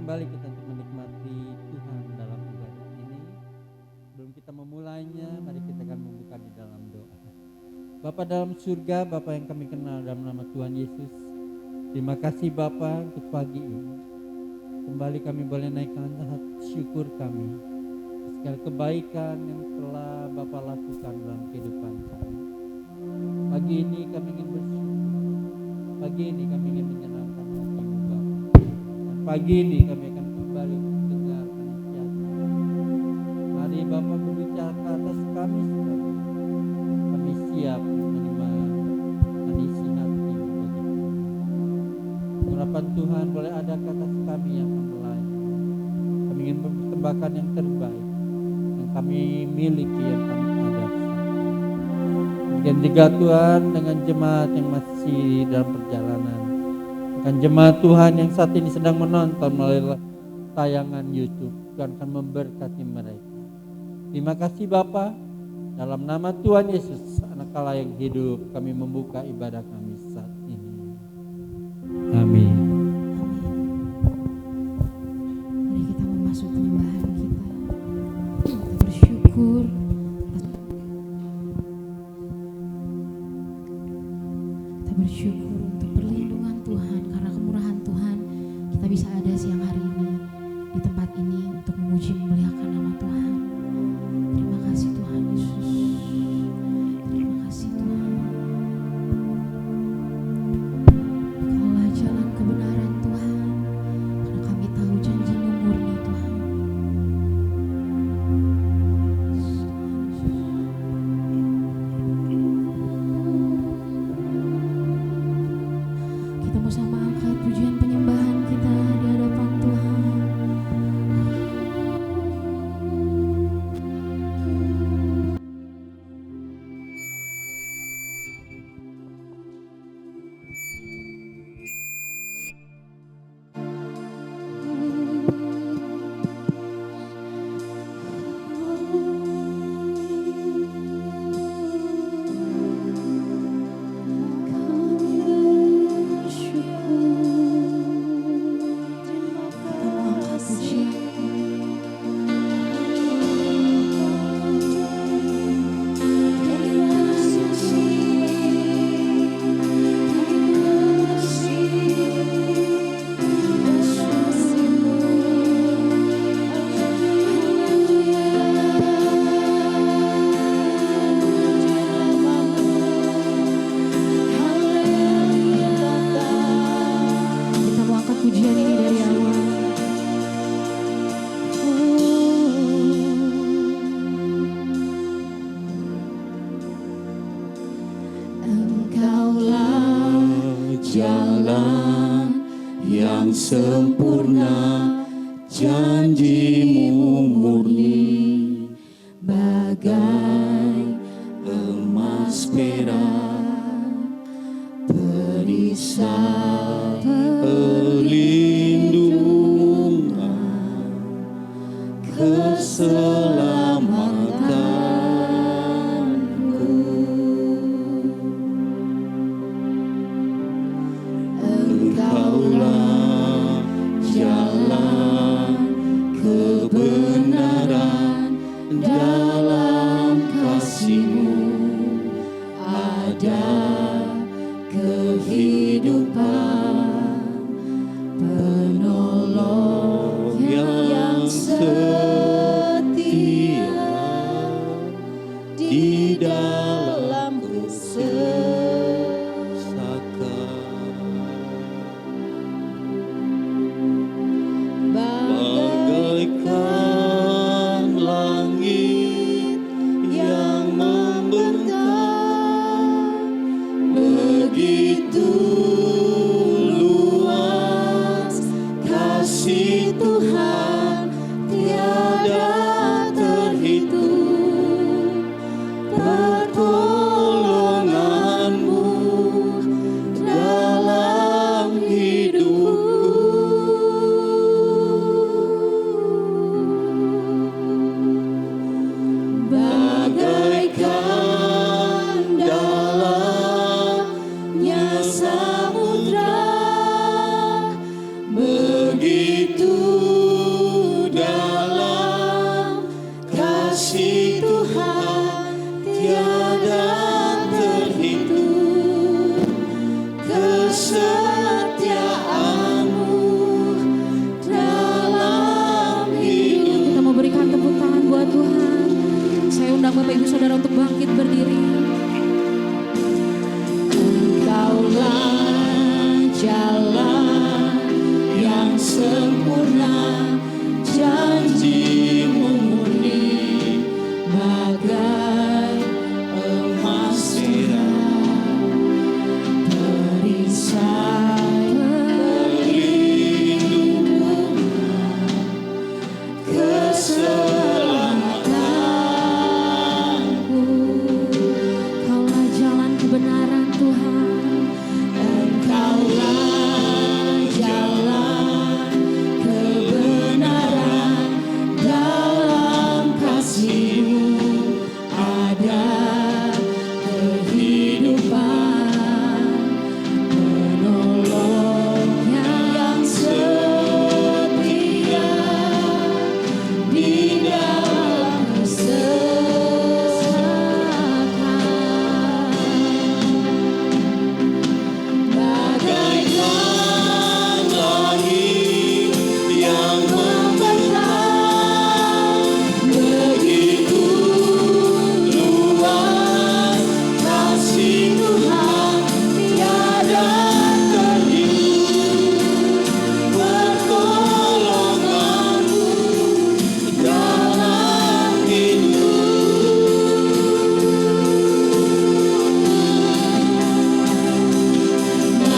kembali kita untuk menikmati Tuhan dalam ibadah ini. Sebelum kita memulainya, mari kita akan membuka di dalam doa. Bapa dalam surga, Bapa yang kami kenal dalam nama Tuhan Yesus, terima kasih Bapa untuk pagi ini. Kembali kami boleh naikkan syukur kami segala kebaikan yang telah Bapa lakukan dalam kehidupan kami. Pagi ini kami ingin bersyukur. Pagi ini kami ingin menyenangkan hati-Mu Bapa. Dan pagi ini kami akan kembali mendengar nasihat-Mu. Mari Bapa berbicara ke atas kami sekali. Kami siap menerima isi hati-Mu bagi kami. Harapan Tuhan boleh ada ke atas kami yang akan melayani. Kami ingin mempersembahkan yang terbaik yang kami miliki, yang kami ada. Dan juga Tuhan dengan jemaat yang masih dalam perjalanan, dengan jemaat Tuhan yang saat ini sedang menonton melalui tayangan YouTube, Tuhan akan memberkati mereka. Terima kasih Bapa, dalam nama Tuhan Yesus, Anak Allah yang hidup, kami membuka ibadah kami saat ini. Amin. Mari kita memasuki penyembahan kita. Kita bersyukur. Kita bersyukur untuk perlindungan Tuhan, karena kemurahan Tuhan kita bisa ada siang hari ini di tempat ini untuk memuji memuliakan nama Tuhan. Terima kasih Tuhan Yesus. Terima kasih Tuhan. Kaulah jalan kebenaran Tuhan, karena kami tahu janji-Mu murni Tuhan. Kita mau sama angkat pujian penyembahan kita di hadapan Tuhan. Kita mau angkat pujian ini dari awal. Engkaulah jalan yang sempurna, janji-Mu murni, bagai emas perak, perisai perlindungan, keselamatanku. Engkaulah jalan kebenaran, dalam kasih-Mu ada kehidupan, penolong yang setia di dalam kesesakan. Bagaikan langit yang membentang, begitu luas kasih Tuhan, tiada Bapak Ibu Saudara untuk bangkit berdiri. Engkaulah jalan yang sempurna, janji-Mu murni bagai emas terang, perisai perlindungan, keselamatanku. Kaulah jalan kebenaran Tuhan. Engkaulah jalan kebenaran, dalam kasih-Mu ada kehidupan, penolong yang setia di dalam kesesakan. Bagaikan langit yang membentang, begitu luas kasih Tuhan, tiada terhitung pertolongan-Mu dalam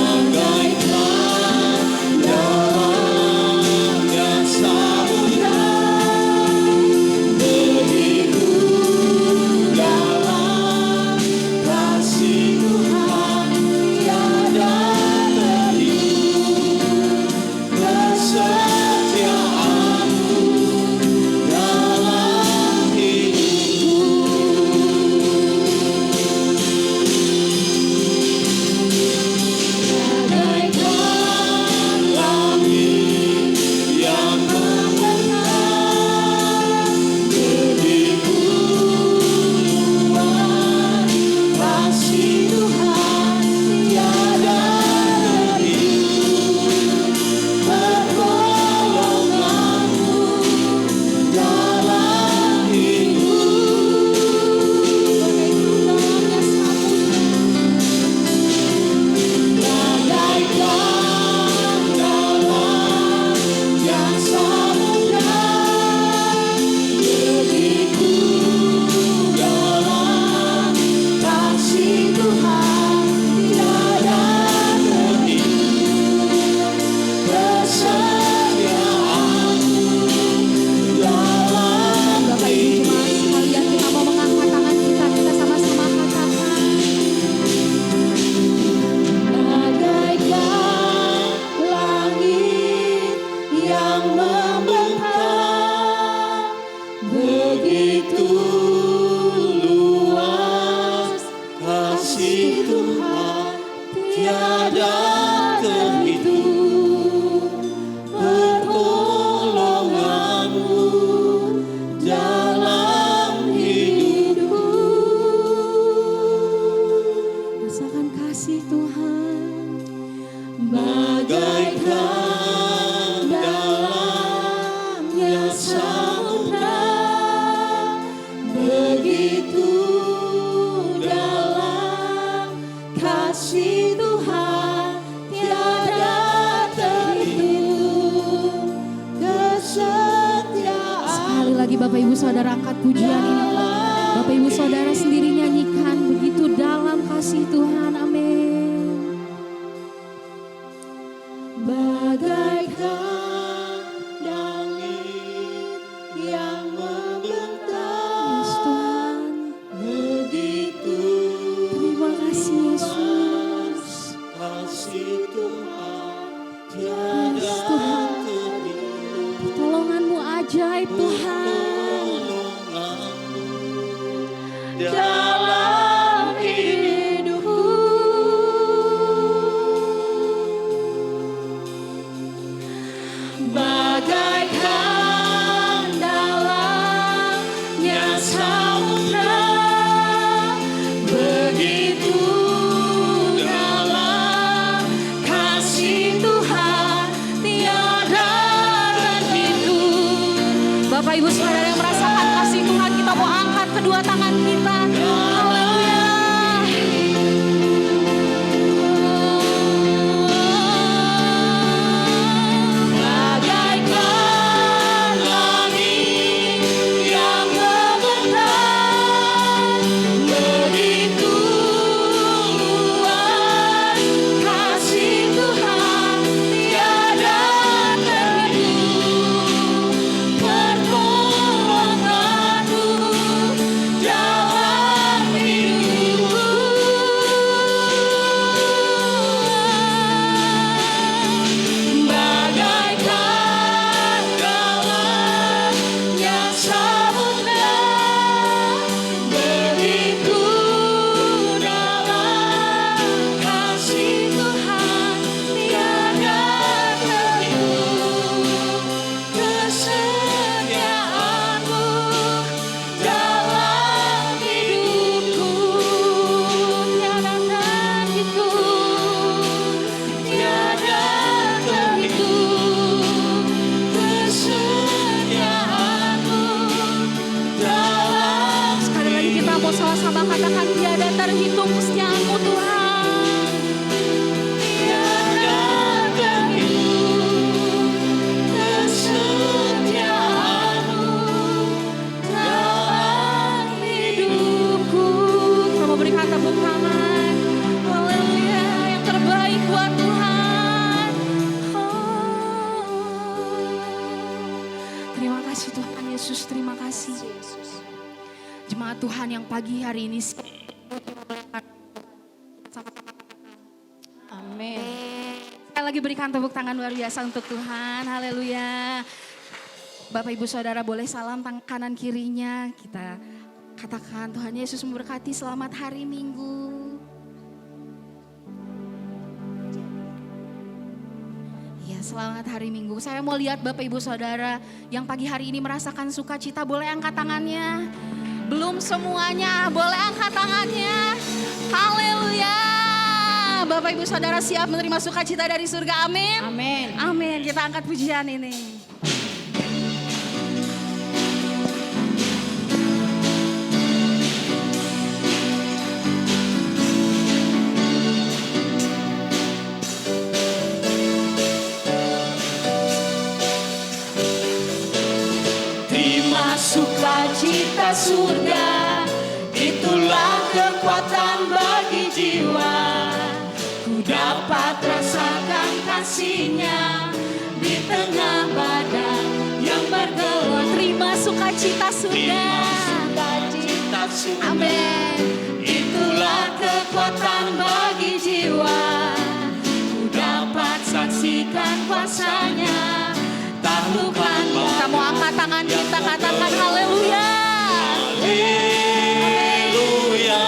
bagaikan dalamnya samudra, begitu dalam kasih Tuhan, tiada terhitung kesetiaan-Mu dalam bagaikan langit yang membentang, begitu luas kasih Tuhan, tiada terhitung pertolongan-Mu dalam bagaikan dalamnya samudra, begitu dalam kasih Tuhan, tiada terhitung kesetiaan-Mu dalam Bapak Ibu jemaat sekalian, kita mau mengangkat tangan kita sama-sama katakan. bagaikan langit yang membentang, begitu luas kasih Tuhan, tiada terhitung pertolongan-Mu dalam hidupku. Rasakan kasih Tuhan. Bagaikan dalamnya samudra, begitu dalam kasih Tuhan, tiada terhitung kesetiaan. Sekali lagi Bapak Ibu Saudara angkat pujian ini. Bapak Ibu Saudara sendiri nyanyikan, begitu dalam kasih Tuhan. Amin. Bagaikan langit yang membentang, Yes Tuhan. begitu Terima kasih Yesus. kasih Tuhan, Yes tiada Tuhan. terhitung Pertolongan-Mu ajaib Tuhan. pertolongan-Mu dalam hidupku. Bagaikan dalamnya samudra, begitu dalam kasih Tuhan, tiada terhitung. Bapak Ibu Saudara yang merasakan kasih Tuhan, kita mau angkat kedua tangan kita. Haleluya. Bagaikan langit yang membentang, begitu luas kasih Tuhan tiada terhitung. Pertolonganmu dalam hidupku, bagaikan dalamnya samudra, begitu dalam kasih Tuhan tiada terhitung. Kesetiaanmu dalam hidupku tiada terhitung, tiada terhitung. Kesetiaanmu dalam Sekali lagi kita mau sama-sama katakan tiada terhitung kesetiaan-Mu Tuhan. tiada terhitung. Kesetiaanmu dalam hidupku. Kita mau berikan tepuk tangan. Haleluya, yang terbaik buat Tuhan. Terima kasih Tuhan Yesus, terima kasih. Jemaat Tuhan yang pagi hari ini Amin. sekali lagi berikan tepuk tangan luar biasa untuk Tuhan. Haleluya. Bapak Ibu Saudara boleh salam kanan kirinya. Kita katakan Tuhan Yesus memberkati, selamat hari Minggu. Ya, selamat hari Minggu. Saya mau lihat Bapak Ibu Saudara yang pagi hari ini merasakan sukacita, boleh angkat tangannya. Belum semuanya, boleh angkat tangannya. Haleluya. Bapak Ibu Saudara siap menerima sukacita dari surga, amin. Amin. Amin, kita angkat pujian ini. Terima sukacita surga, itulah kekuatan bagi jiwa. Ku dapat rasakan kasih-Nya di tengah badan yang bergelora. Terima sukacita surga. Sukacita surga, Amin. itulah kekuatan bagi jiwa. Ku dapat saksikan kuasa-Nya, taklukkan Kita mau angkat tangan kita, katakan haleluya. Haleluya,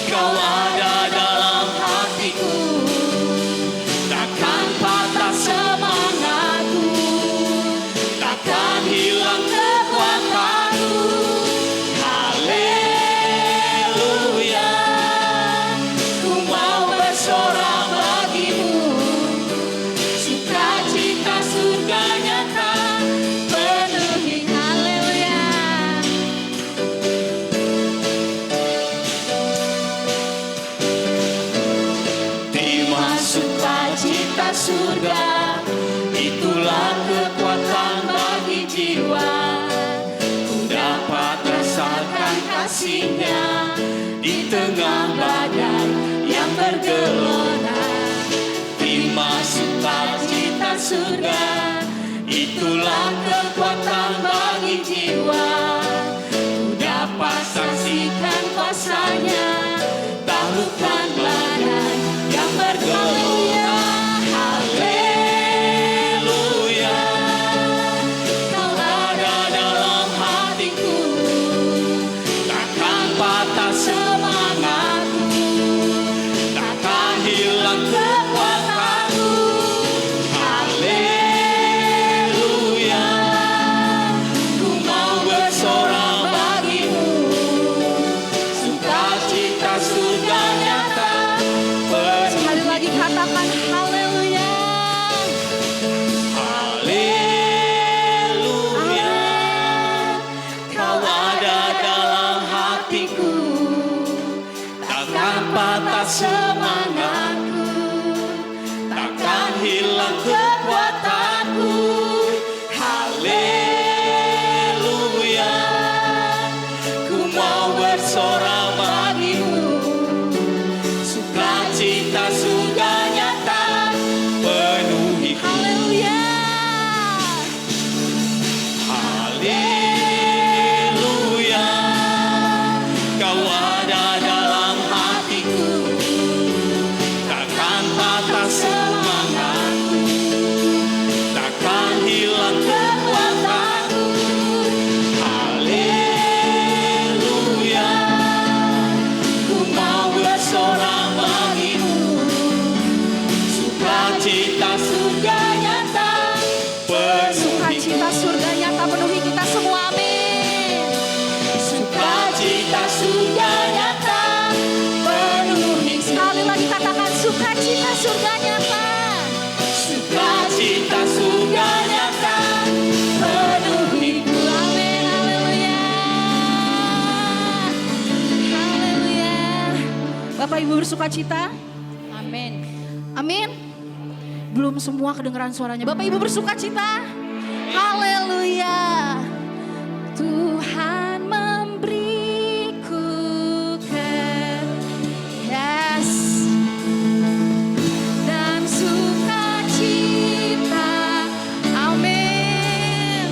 Kau ada dalam hatiku, takkan patah semangatku, takkan hilang kekuatanku. Haleluya, ku mau bersorak bagimu, sukacita surga nyata penuhi. Haleluya. Terima sukacita surga, itulah kekuatan bagi jiwa. Ku dapat rasakan kasih-Nya di tengah badan yang bergelora. Terima sukacita surga, itulah kekuatan bagi jiwa. Ku dapat saksikan kuasa-Nya, taklukkan badan yang bergelora. Haleluya, Kau ada dalam hatiku, takkan patah semangatku, takkan hilang kekuatanku. Haleluya, ku mau bersama Ibu bersuka cita? Amin. Amin. Belum semua kedengeran suaranya. Bapak Ibu bersuka cita? Haleluya. Tuhan memberiku yes. Dan sukacita. Amin.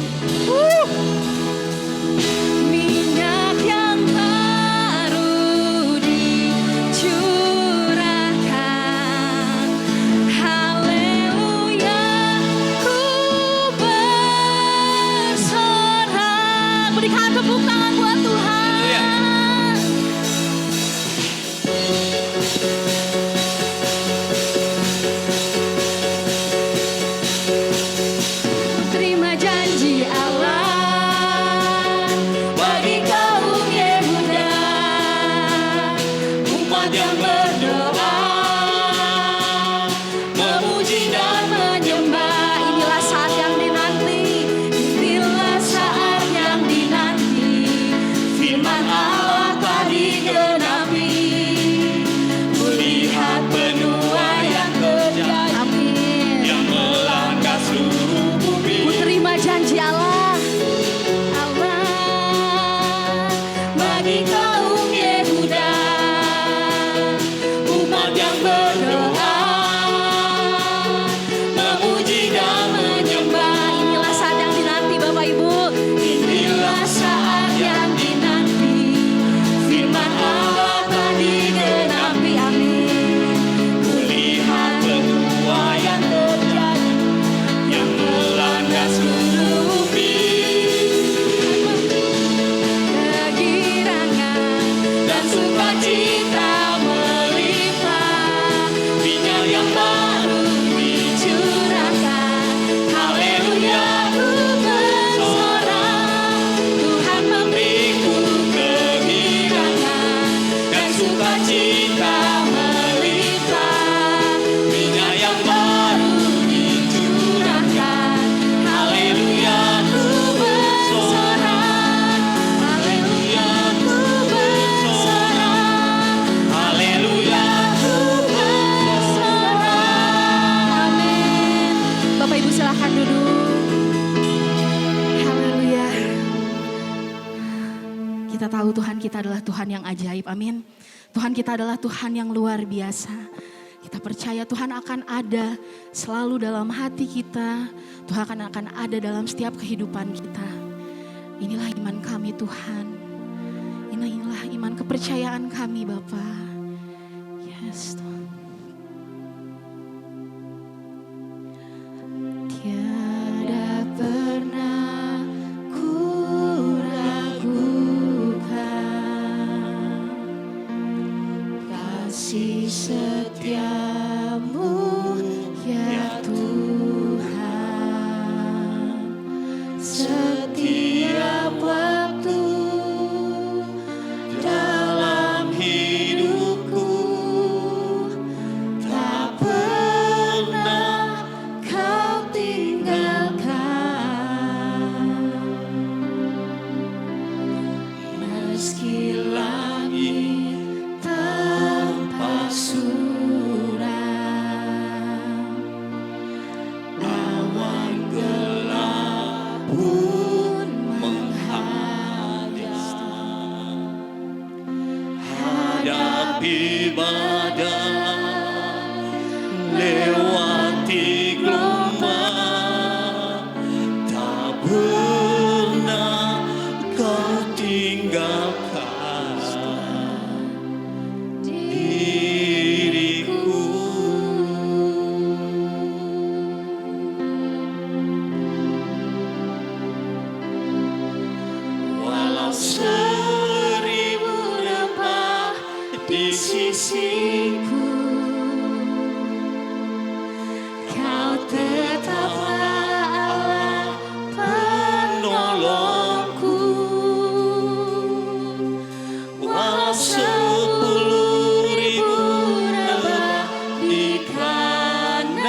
Minyak yang baru dicurahkan. Haleluya. Ku bersorak. Berikan tepuk tangan buat Tuhan. Terima janji Allah bagi kaum Yehuda, umat yang berdoa, memuji dan menyembah. Inilah saat yang dinanti, inilah saat yang dinanti. Firman Allah telah digenapi, melihat benua yang terjadi. Amin. Yang melangkah seluruh bumi. Ku terima janji Allah, Allah bagi kaum Yehuda, umat yang berdoa, memuji dan menyembah. Inilah saat yang dinanti Bapak Ibu, inilah saat yang dinanti. Firman Allah telah digenapi. Amin. Kulihat benua yang terjadi, yang melanda seluruh bumi. Kegirangan dan sukacita melimpah, Minyak yang baru dicurahkan. Haleluya, ku bersorak. Tuhan memberiku kegirangan dan sukacita melimpah. minyak yang baru Curahkan. Haleluya, ku bersorak. Haleluya, ku bersorak. Haleluya. Ku bersorak. Amin. Bapak Ibu silahkan duduk. Haleluya. Kita tahu Tuhan kita adalah Tuhan yang ajaib. Amin. Tuhan kita adalah Tuhan yang luar biasa. Kita percaya Tuhan akan ada selalu dalam hati kita. Tuhan akan ada dalam setiap kehidupan kita. Inilah iman kami Tuhan. Inilah iman kepercayaan kami Bapa. Yes Tuhan. Tiada pernah ku ragukan kasih setiamu ya Tuhan. Setiap waktu dalam Hidupku tak pernah kau tinggalkan. Meski langit tanpa suram, awan gelap pun menghadap. hadapi badai, lewati gelombang, tak pernah kau tinggalkan diriku. Walau seribu rempah di sisiku, Kau tetaplah Allah penolongku. walau 10.000 rebah di kananku,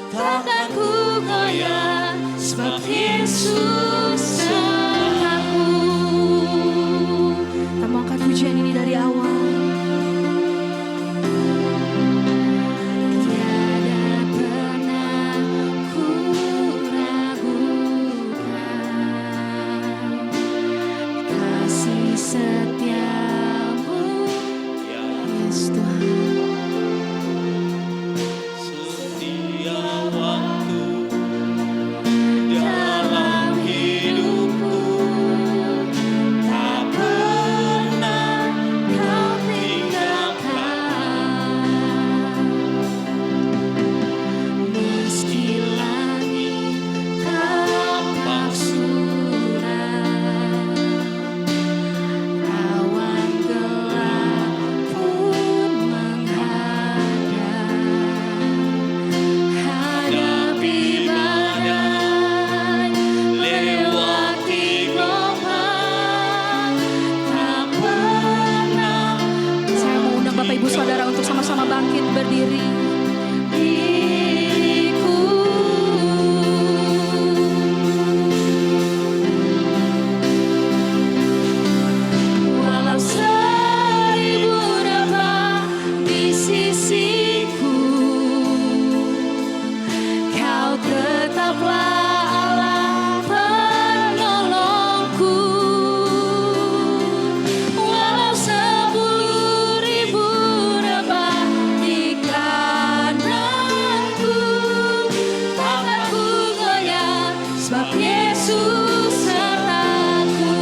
Takkan ku goyah sebab Yesus sertaku. Kita mau angkat pujian ini dari awal. setiamu. Yes Tuhan. Setia waktu dalam hidupku, tak pernah kau tinggalkan. Meski langit tampak suram, awan gelap pun menghadap. Hadapi badai, lewati gelombang, tak pernah. Saya mau undang Bapak Ibu Saudara untuk sama-sama bangkit berdiri. Diriku walau seribu rebah di sisiku, kau tetaplah Allah penolongku. Walau 10.000 rebah di kananku, takkan ku goyah, sebab Yesus sertaku.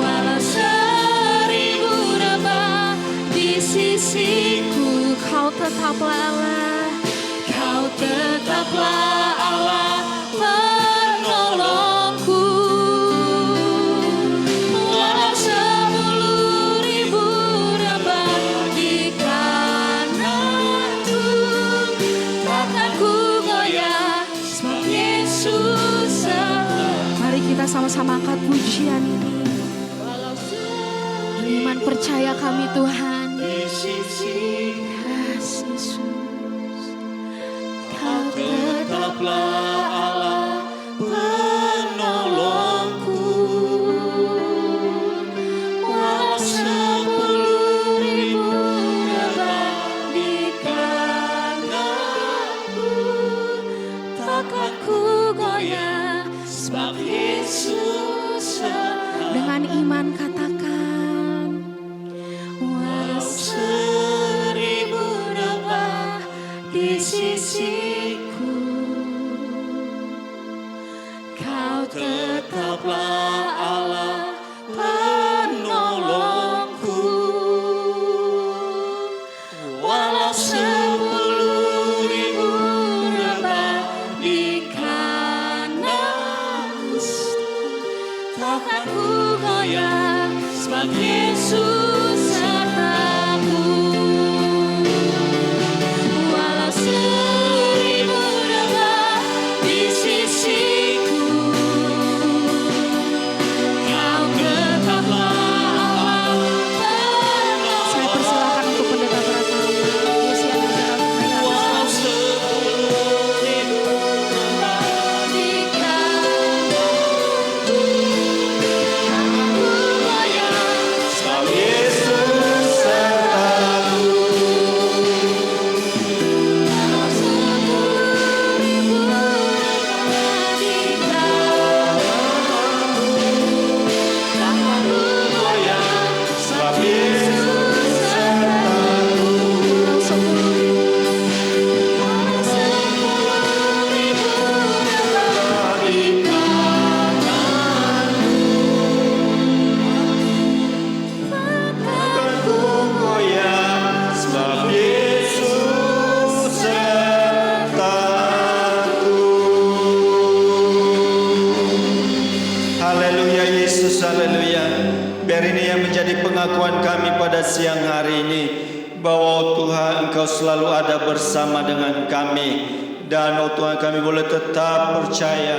Walau 1000 rebah di sisiku, kau tetaplah Allah, kau tetaplah Allah penolongku. Walau 10.000 rebah di kananku, takkan ku goyah, sebab Yesus sertaku. Mari kita sama-sama angkat pujian ini. Iman percaya kami Tuhan. Di sisi Yes, Yesus. Kau tetaplah Allah penolongku. Walau 10.000 rebah di kananku, takkan ku goyah, sebab Yesus sertaku. Dengan iman katakan, walau 1000 rebah di sisiku, kau tetaplah Allah penolongku. Walau 10.000 rebah di kananku, takkan ku goyah, sebab Yesus sertaku. Walau 1000 rebah di sisiku, kau tetaplah Allah. saya persilakan untuk pendeta Pratama. Yes, yang bicara untuk pendeta. Walau 10.000 rebah Di kananku, takkan ku goyah, sebab Yesus sertaku. walau 10.000 rebah di kananku, takkan ku goyah, Sebab Yesus sertaku. Walau 10.000 rebah di takkan ku goyah, sebab Yesus sertaku. Haleluya Yesus, haleluya. Biar ini yang menjadi pengakuan kami pada siang hari ini, bahwa Tuhan Engkau selalu ada bersama dengan kami. Dan oh Tuhan, kami boleh tetap percaya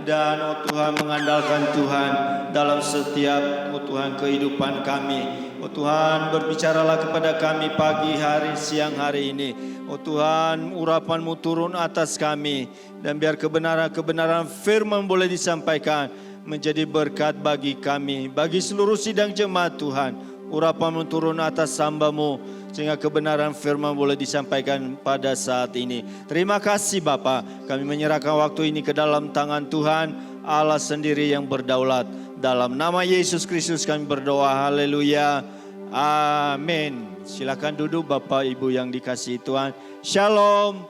dan oh Tuhan mengandalkan Tuhan dalam setiap oh Tuhan kehidupan kami. Oh Tuhan, berbicaralah kepada kami pagi hari, siang hari ini. Oh Tuhan, urapan-Mu turun atas kami, dan biar kebenaran-kebenaran firman boleh disampaikan menjadi berkat bagi kami, bagi seluruh sidang jemaat Tuhan. Urapan-Mu turun atas hamba-Mu, sehingga kebenaran firman boleh disampaikan pada saat ini. Terima kasih Bapa, kami menyerahkan waktu ini ke dalam tangan Tuhan, Allah sendiri yang berdaulat. Dalam nama Yesus Kristus kami berdoa, haleluya, amin. Silakan duduk Bapak Ibu yang dikasihi Tuhan. Shalom.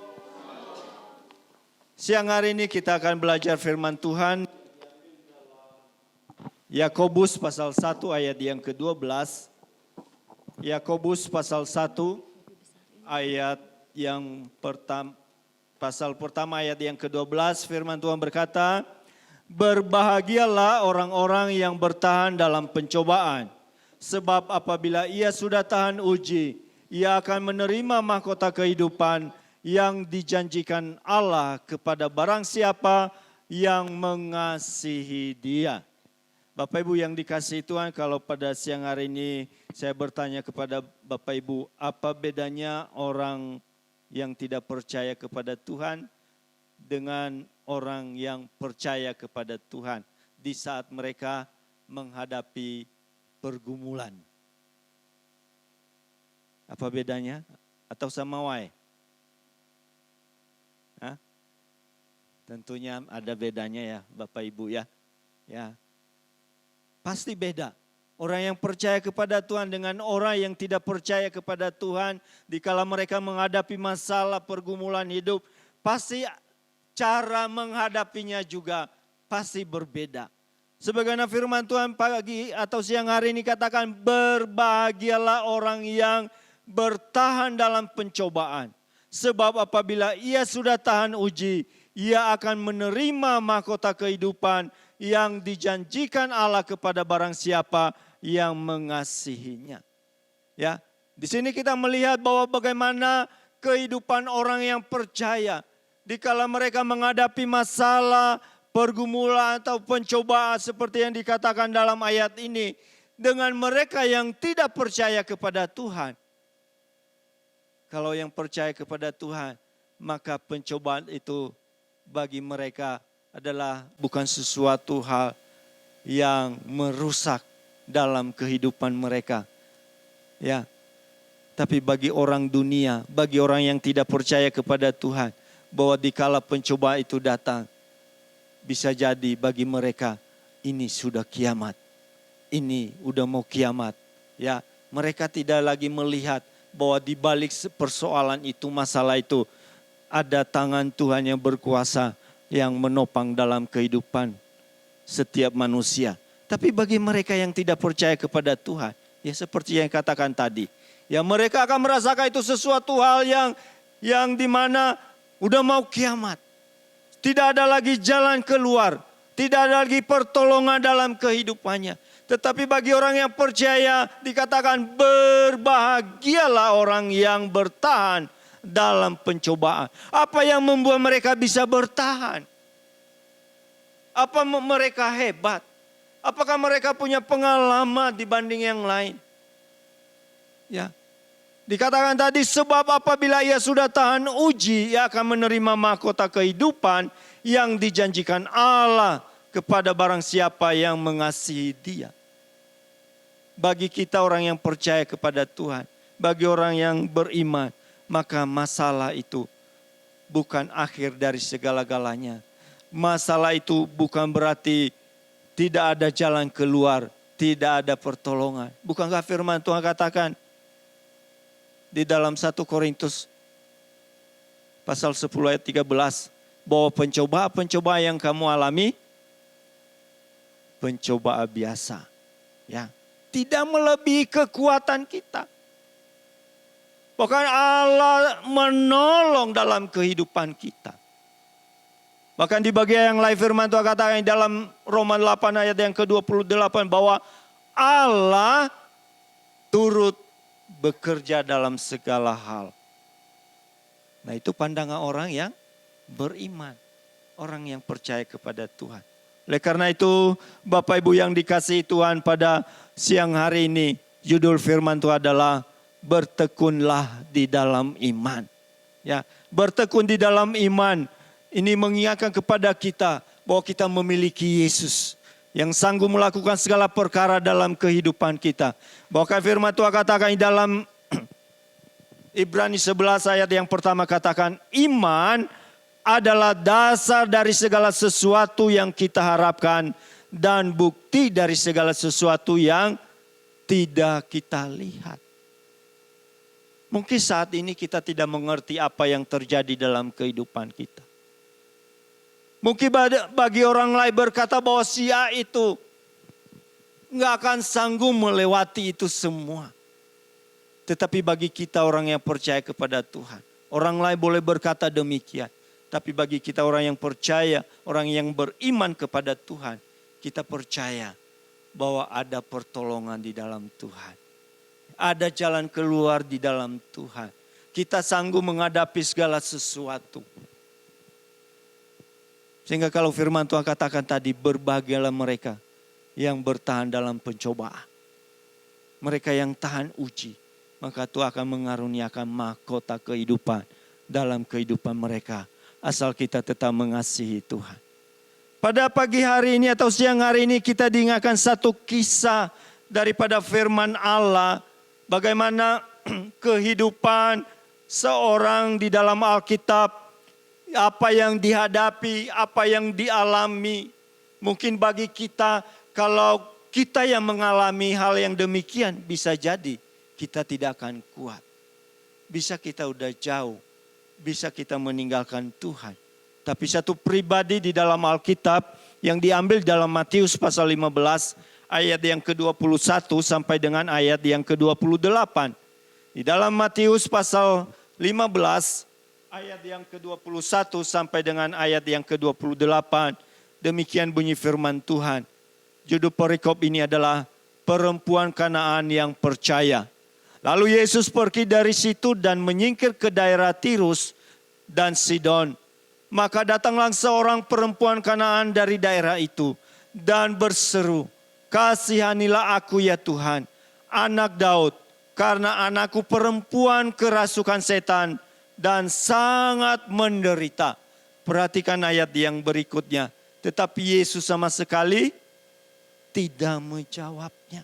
Siang hari ini kita akan belajar firman Tuhan. Yakobus pasal 1 ayat yang ke-12. Yakobus pasal 1 ayat yang pertama, pasal pertama ayat yang ke-12, firman Tuhan berkata, berbahagialah orang-orang yang bertahan dalam pencobaan, sebab apabila ia sudah tahan uji, ia akan menerima mahkota kehidupan yang dijanjikan Allah kepada barang siapa yang mengasihi Dia. Bapak Ibu yang dikasihi Tuhan, kalau pada siang hari ini saya bertanya kepada Bapak Ibu, apa bedanya orang yang tidak percaya kepada Tuhan dengan orang yang percaya kepada Tuhan di saat mereka menghadapi pergumulan? Apa bedanya? Atau sama wae? Hah? Tentunya ada bedanya ya Bapak Ibu ya. Ya. Pasti beda. Orang yang percaya kepada Tuhan dengan orang yang tidak percaya kepada Tuhan, dikala mereka menghadapi masalah pergumulan hidup, pasti cara menghadapinya juga pasti berbeda. Sebagaimana firman Tuhan pagi atau siang hari ini katakan, berbahagialah orang yang bertahan dalam pencobaan. Sebab apabila ia sudah tahan uji, ia akan menerima mahkota kehidupan yang dijanjikan Allah kepada barang siapa yang mengasihinya. Ya, di sini kita melihat bahwa bagaimana kehidupan orang yang percaya dikala mereka menghadapi masalah, pergumulan atau pencobaan seperti yang dikatakan dalam ayat ini dengan mereka yang tidak percaya kepada Tuhan. Kalau yang percaya kepada Tuhan, maka pencobaan itu bagi mereka adalah bukan sesuatu hal yang merusak dalam kehidupan mereka. Ya. Tapi bagi orang dunia, bagi orang yang tidak percaya kepada Tuhan, bahwa dikala pencobaan itu datang, bisa jadi bagi mereka ini sudah kiamat. Ini udah mau kiamat. Ya, mereka tidak lagi melihat bahwa di balik persoalan itu, masalah itu, ada tangan Tuhan yang berkuasa yang menopang dalam kehidupan setiap manusia. Tapi bagi mereka yang tidak percaya kepada Tuhan, ya seperti yang katakan tadi, ya mereka akan merasakan itu sesuatu hal yang dimana udah mau kiamat. Tidak ada lagi jalan keluar, tidak ada lagi pertolongan dalam kehidupannya. Tetapi bagi orang yang percaya dikatakan berbahagialah orang yang bertahan dalam pencobaan. Apa yang membuat mereka bisa bertahan? Apa mereka hebat? Apakah mereka punya pengalaman dibanding yang lain? Ya. Dikatakan tadi, sebab apabila ia sudah tahan uji, ia akan menerima mahkota kehidupan yang dijanjikan Allah kepada barang siapa yang mengasihi Dia. Bagi kita orang yang percaya kepada Tuhan, bagi orang yang beriman, maka masalah itu bukan akhir dari segala-galanya. Masalah itu bukan berarti tidak ada jalan keluar, tidak ada pertolongan. Bukankah firman Tuhan katakan di dalam 1 Korintus pasal 10 ayat 13 bahwa pencobaan yang kamu alami pencobaan biasa, ya, tidak melebihi kekuatan kita. Bahkan Allah menolong dalam kehidupan kita. Bahkan di bagian yang lain firman Tuhan katakan dalam Roma 8 ayat yang ke-28 bahwa Allah turut bekerja dalam segala hal. Nah, itu pandangan orang yang beriman, orang yang percaya kepada Tuhan. Oleh karena itu, Bapak Ibu yang dikasihi Tuhan, pada siang hari ini judul firman Tuhan adalah bertekunlah di dalam iman. Ya, bertekun di dalam iman ini mengingatkan kepada kita bahwa kita memiliki Yesus yang sanggup melakukan segala perkara dalam kehidupan kita. Bahkan firman Tuhan katakan dalam Ibrani 11 ayat yang pertama katakan, iman adalah dasar dari segala sesuatu yang kita harapkan dan bukti dari segala sesuatu yang tidak kita lihat. Mungkin saat ini kita tidak mengerti apa yang terjadi dalam kehidupan kita. Mungkin bagi orang lain berkata bahwa si A itu nggak akan sanggup melewati itu semua. Tetapi bagi kita orang yang percaya kepada Tuhan, orang lain boleh berkata demikian. Tapi bagi kita orang yang percaya, orang yang beriman kepada Tuhan, kita percaya bahwa ada pertolongan di dalam Tuhan. Ada jalan keluar di dalam Tuhan. Kita sanggup menghadapi segala sesuatu. Sehingga kalau firman Tuhan katakan tadi, berbahagialah mereka yang bertahan dalam pencobaan. Mereka yang tahan uji, maka Tuhan akan mengaruniakan mahkota kehidupan dalam kehidupan mereka. Asal kita tetap mengasihi Tuhan. Pada pagi hari ini atau siang hari ini kita diingatkan satu kisah daripada firman Allah. Bagaimana kehidupan seorang di dalam Alkitab. Apa yang dihadapi, apa yang dialami. Mungkin bagi kita, kalau kita yang mengalami hal yang demikian, bisa jadi kita tidak akan kuat. Bisa kita udah jauh. Bisa kita meninggalkan Tuhan. Tapi satu pribadi di dalam Alkitab yang diambil dalam Matius pasal 15 ayat yang ke-21 sampai dengan ayat yang ke-28. Di dalam Matius pasal 15 ayat yang ke-21 sampai dengan ayat yang ke-28. Demikian bunyi firman Tuhan. Judul perikop ini adalah perempuan Kanaan yang percaya. Lalu Yesus pergi dari situ dan menyingkir ke daerah Tirus dan Sidon. Maka datanglah seorang perempuan Kanaan dari daerah itu dan berseru, "Kasihanilah aku ya Tuhan, anak Daud, karena anakku perempuan kerasukan setan dan sangat menderita." Perhatikan ayat yang berikutnya. Tetapi Yesus sama sekali tidak menjawabnya.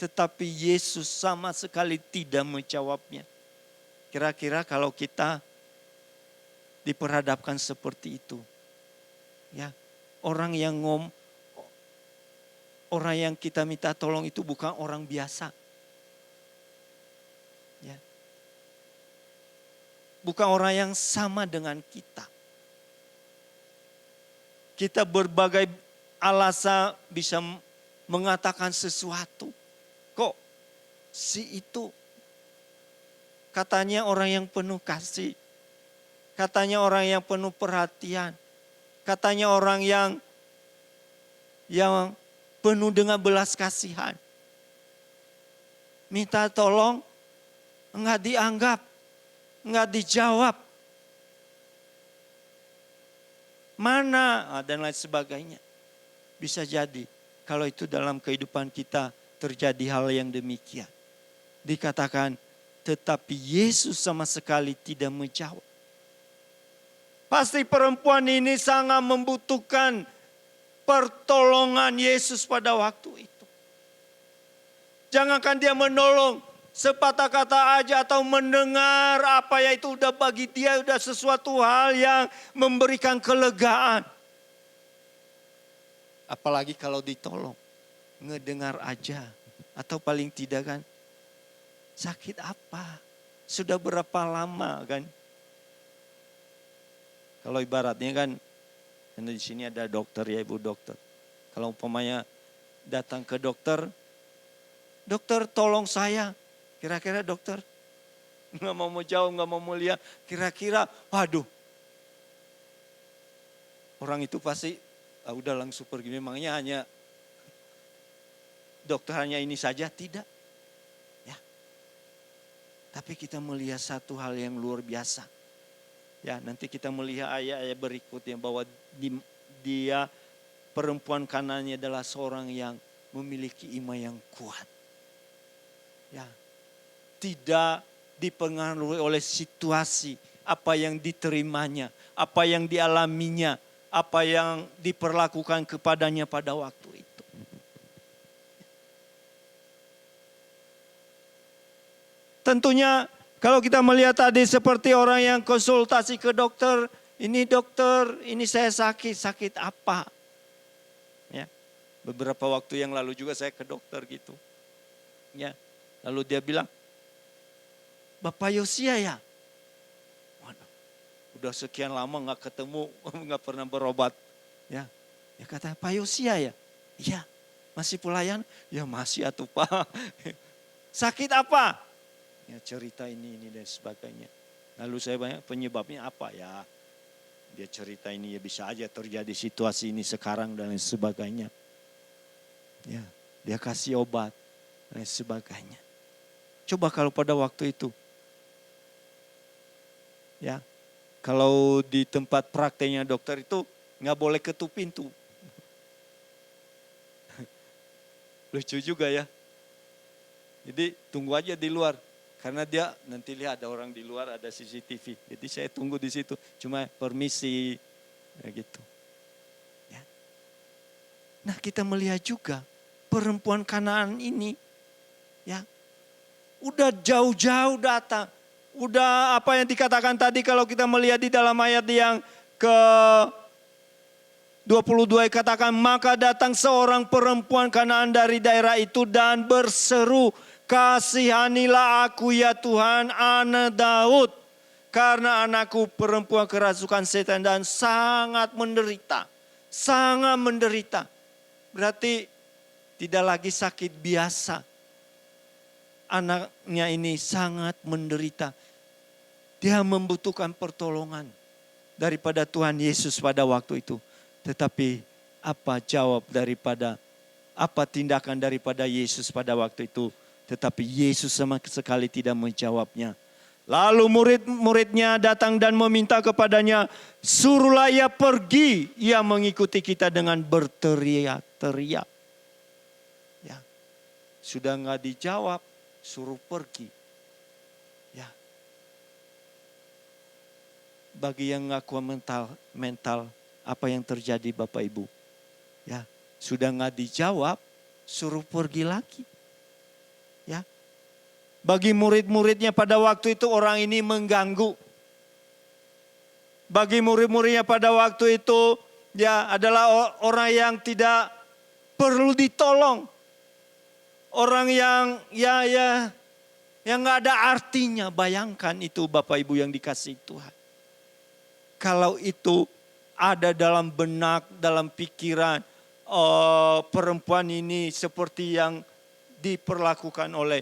Tetapi Yesus sama sekali tidak menjawabnya. Kira-kira kalau kita diperhadapkan seperti itu, ya, orang yang kita minta tolong itu bukan orang biasa, ya, bukan orang yang sama dengan kita. Kita berbagai alasan bisa mengatakan sesuatu. Kok si itu katanya orang yang penuh kasih. Katanya orang yang penuh perhatian. Katanya orang yang penuh dengan belas kasihan. Minta tolong, enggak dianggap, enggak dijawab. Mana dan lain sebagainya. Bisa jadi kalau itu dalam kehidupan kita terjadi hal yang demikian. Dikatakan, tetapi Yesus sama sekali tidak menjawab. Pasti perempuan ini sangat membutuhkan pertolongan Yesus pada waktu itu. Jangankan dia menolong sepatah kata aja atau mendengar apa ya itu udah bagi dia udah sesuatu hal yang memberikan kelegaan. Apalagi kalau ditolong, ngedengar aja atau paling tidak kan sakit apa? Sudah berapa lama kan? Kalau ibaratnya kan, di sini ada dokter ya ibu dokter. Kalau umpamanya datang ke dokter, dokter tolong saya. Kira-kira dokter nggak mau jauh, nggak mau lihat. Kira-kira, waduh. Orang itu pasti udah langsung pergi. Memangnya hanya dokter hanya ini saja? Tidak. Ya. Tapi kita melihat satu hal yang luar biasa. Ya, nanti kita melihat ayat-ayat berikutnya bahwa dia perempuan Kanannya adalah seorang yang memiliki iman yang kuat. Ya. Tidak dipengaruhi oleh situasi, apa yang diterimanya, apa yang dialaminya, apa yang diperlakukan kepadanya pada waktu itu. Tentunya kalau kita melihat tadi seperti orang yang konsultasi ke dokter, ini dokter, ini saya sakit apa? Beberapa waktu yang lalu juga saya ke dokter gitu. Ya, lalu dia bilang, Bapak Yosia ya? Waduh, udah sekian lama nggak ketemu, nggak pernah berobat. Ya, dia kata Pak Yosia ya? Iya, masih pelayan? Ya masih atuh Pak. Sakit apa? Ya cerita ini dan sebagainya. Lalu saya banyak penyebabnya apa ya? Dia cerita ini ya bisa aja terjadi situasi ini sekarang dan lain sebagainya. Ya, dia kasih obat dan lain sebagainya. Coba kalau pada waktu itu, ya, kalau di tempat prakteknya dokter itu nggak boleh ketuk pintu. Lucu juga ya. Jadi tunggu aja di luar. Karena dia nanti lihat ada orang di luar, ada CCTV. Jadi saya tunggu di situ. Cuma permisi, ya gitu. Ya. Nah kita melihat juga perempuan Kanaan ini, ya, udah jauh-jauh datang. Udah apa yang dikatakan tadi kalau kita melihat di dalam ayat yang ke 22 katakan, maka datang seorang perempuan Kanaan dari daerah itu dan berseru, kasihanilah aku ya Tuhan, anak Daud. Karena anakku perempuan kerasukan setan dan sangat menderita. Sangat menderita. Berarti tidak lagi sakit biasa. Anaknya ini sangat menderita. Dia membutuhkan pertolongan daripada Tuhan Yesus pada waktu itu. Tetapi apa jawab daripada, apa tindakan daripada Yesus pada waktu itu? Tetapi Yesus sama sekali tidak menjawabnya. Lalu murid-muridnya datang dan meminta kepadanya, suruhlah ia pergi. Ia mengikuti kita dengan berteriak-teriak. Ya, sudah nggak dijawab, suruh pergi. Ya, bagi yang nggak kuat mental, apa yang terjadi Bapak Ibu? Ya, sudah nggak dijawab, suruh pergi lagi. Ya, bagi murid-muridnya pada waktu itu orang ini mengganggu. Bagi murid-muridnya pada waktu itu ya adalah orang yang tidak perlu ditolong. Orang yang yang nggak ada artinya. Bayangkan itu Bapak Ibu yang dikasihi Tuhan. Kalau itu ada dalam benak, dalam pikiran perempuan ini seperti yang diperlakukan oleh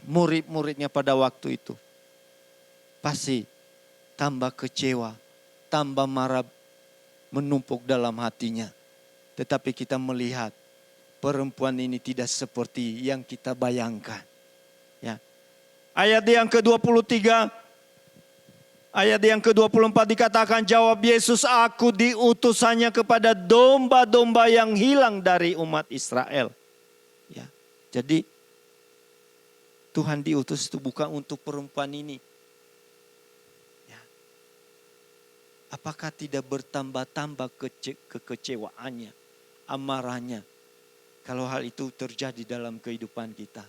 murid-muridnya pada waktu itu. Pasti tambah kecewa, tambah marah menumpuk dalam hatinya. Tetapi kita melihat perempuan ini tidak seperti yang kita bayangkan. Ya. Ayat yang ke-23, ayat yang ke-24 dikatakan, jawab Yesus, aku diutusannya kepada domba-domba yang hilang dari umat Israel. Ya. Jadi Tuhan diutus itu bukan untuk perempuan ini. Ya. Apakah tidak bertambah-tambah kekecewaannya, amarahnya. Kalau hal itu terjadi dalam kehidupan kita.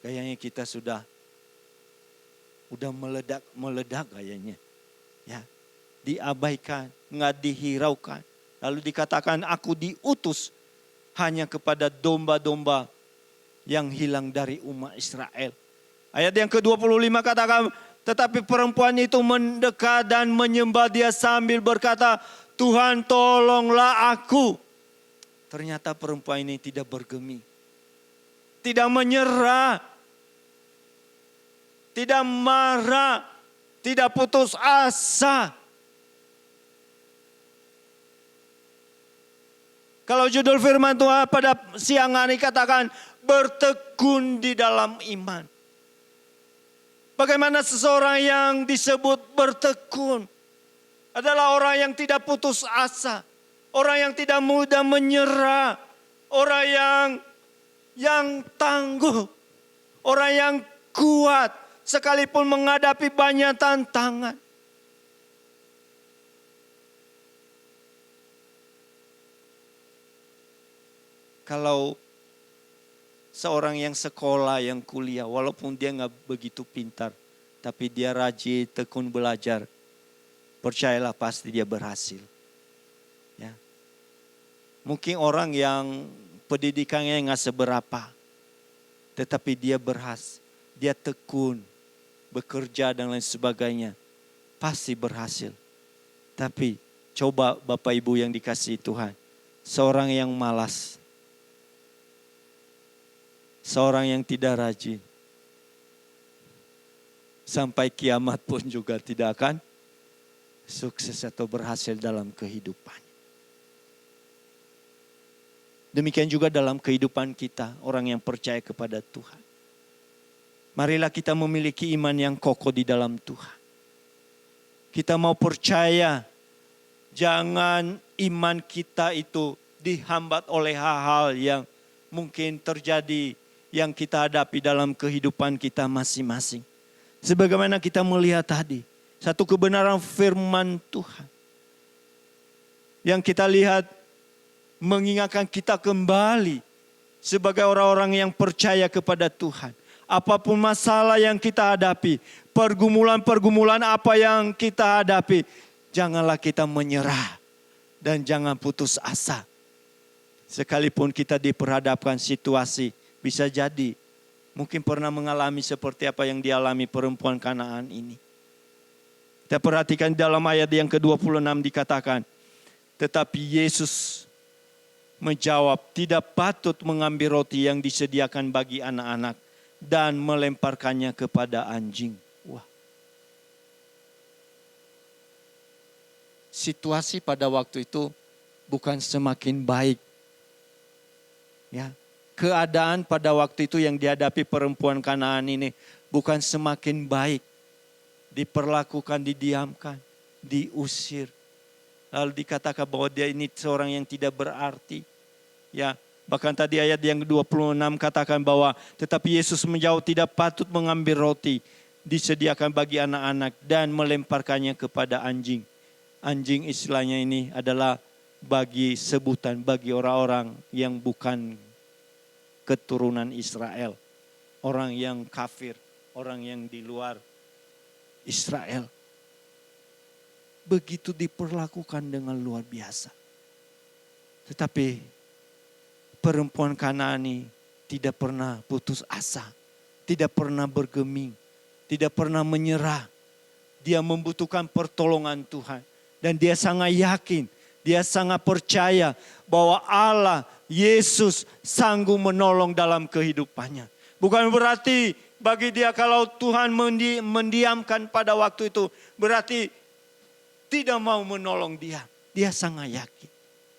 Kayaknya kita sudah meledak kayaknya. Ya. Diabaikan, nggak dihiraukan. Lalu dikatakan aku diutus hanya kepada domba-domba yang hilang dari umat Israel. Ayat yang ke-25 katakan, tetapi perempuan itu mendekat dan menyembah dia sambil berkata, Tuhan tolonglah aku. Ternyata perempuan ini tidak bergeming. Tidak menyerah. Tidak marah. Tidak putus asa. Kalau judul firman Tuhan pada siang hari katakan, bertekun di dalam iman. Bagaimana seseorang yang disebut bertekun? Adalah orang yang tidak putus asa. Orang yang tidak mudah menyerah. Orang yang tangguh. Orang yang kuat. Sekalipun menghadapi banyak tantangan. Kalau seorang yang sekolah, yang kuliah, walaupun dia nggak begitu pintar, tapi dia rajin, tekun belajar, percayalah pasti dia berhasil. Ya. Mungkin orang yang pendidikannya nggak seberapa, tetapi dia dia tekun, bekerja dan lain sebagainya, pasti berhasil. Tapi coba Bapak Ibu yang dikasihi Tuhan, seorang yang malas, seorang yang tidak rajin, sampai kiamat pun juga tidak akan sukses atau berhasil dalam kehidupan. Demikian juga dalam kehidupan kita, orang yang percaya kepada Tuhan. Marilah kita memiliki iman yang kokoh di dalam Tuhan. Kita mau percaya, jangan iman kita itu dihambat oleh hal-hal yang mungkin terjadi, yang kita hadapi dalam kehidupan kita masing-masing. Sebagaimana kita melihat tadi, satu kebenaran firman Tuhan yang kita lihat mengingatkan kita kembali sebagai orang-orang yang percaya kepada Tuhan. Apapun masalah yang kita hadapi, pergumulan-pergumulan apa yang kita hadapi, janganlah kita menyerah dan jangan putus asa. Sekalipun kita diperhadapkan situasi, bisa jadi mungkin pernah mengalami seperti apa yang dialami perempuan Kanaan ini. Kita perhatikan dalam ayat yang ke-26 dikatakan, tetapi Yesus menjawab, tidak patut mengambil roti yang disediakan bagi anak-anak dan melemparkannya kepada anjing. Wah. Situasi pada waktu itu bukan semakin baik. Ya. Keadaan pada waktu itu yang dihadapi perempuan Kanaan ini bukan semakin baik. Diperlakukan, didiamkan, diusir. Lalu dikatakan bahwa dia ini seorang yang tidak berarti. Ya, bahkan tadi ayat yang 26 katakan bahwa tetapi Yesus menjawab, tidak patut mengambil roti disediakan bagi anak-anak dan melemparkannya kepada anjing. Anjing istilahnya ini adalah bagi sebutan bagi orang-orang yang bukan keturunan Israel. Orang yang kafir, orang yang di luar Israel. Begitu diperlakukan dengan luar biasa. Tetapi perempuan Kanaan ini tidak pernah putus asa. Tidak pernah bergeming. Tidak pernah menyerah. Dia membutuhkan pertolongan Tuhan. Dan dia sangat yakin. Dia sangat percaya bahwa Allah, Yesus sanggup menolong dalam kehidupannya. Bukan berarti bagi dia kalau Tuhan mendiamkan pada waktu itu, berarti tidak mau menolong dia. Dia sangat yakin.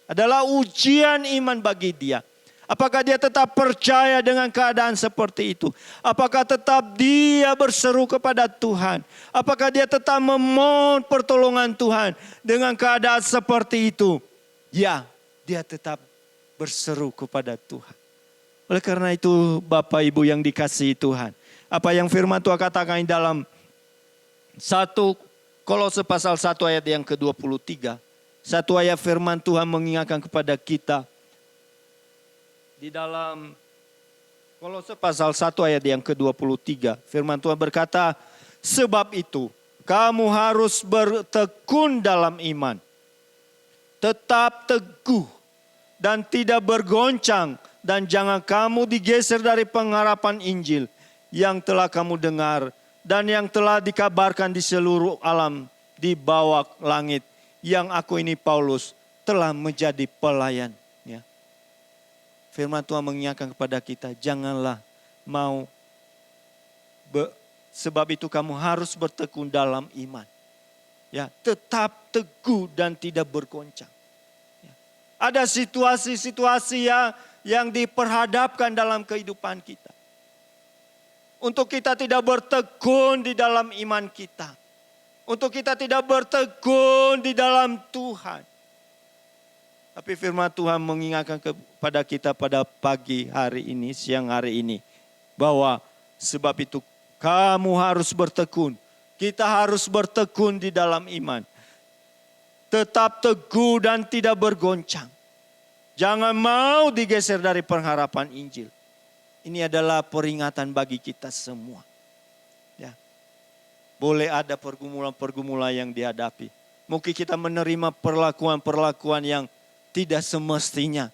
Adalah ujian iman bagi dia. Apakah dia tetap percaya dengan keadaan seperti itu? Apakah tetap dia berseru kepada Tuhan? Apakah dia tetap memohon pertolongan Tuhan dengan keadaan seperti itu? Ya, dia tetap berseru kepada Tuhan. Oleh karena itu Bapak Ibu yang dikasihi Tuhan, apa yang firman Tuhan katakan dalam 1 Kolose pasal 1 ayat yang ke-23. Satu ayat firman Tuhan mengingatkan kepada kita. Di dalam Kolose pasal 1 ayat yang ke-23. Firman Tuhan berkata, sebab itu kamu harus bertekun dalam iman. Tetap teguh dan tidak bergoncang. Dan jangan kamu digeser dari pengharapan Injil yang telah kamu dengar. Dan yang telah dikabarkan di seluruh alam di bawah langit. Yang aku ini Paulus telah menjadi pelayan. Ya. Firman Tuhan mengingatkan kepada kita, janganlah mau. Sebab itu kamu harus bertekun dalam iman. Ya, tetap teguh dan tidak bergoncang. Ya. Ada situasi-situasi yang diperhadapkan dalam kehidupan kita. Untuk kita tidak bertekun di dalam iman kita. Untuk kita tidak bertekun di dalam Tuhan. Tapi firman Tuhan mengingatkan kepada kita pada pagi hari ini, siang hari ini. Bahwa sebab itu kamu harus bertekun. Kita harus bertekun di dalam iman. Tetap teguh dan tidak bergoncang. Jangan mau digeser dari pengharapan Injil. Ini adalah peringatan bagi kita semua. Ya. Boleh ada pergumulan-pergumulan yang dihadapi. Mungkin kita menerima perlakuan-perlakuan yang tidak semestinya.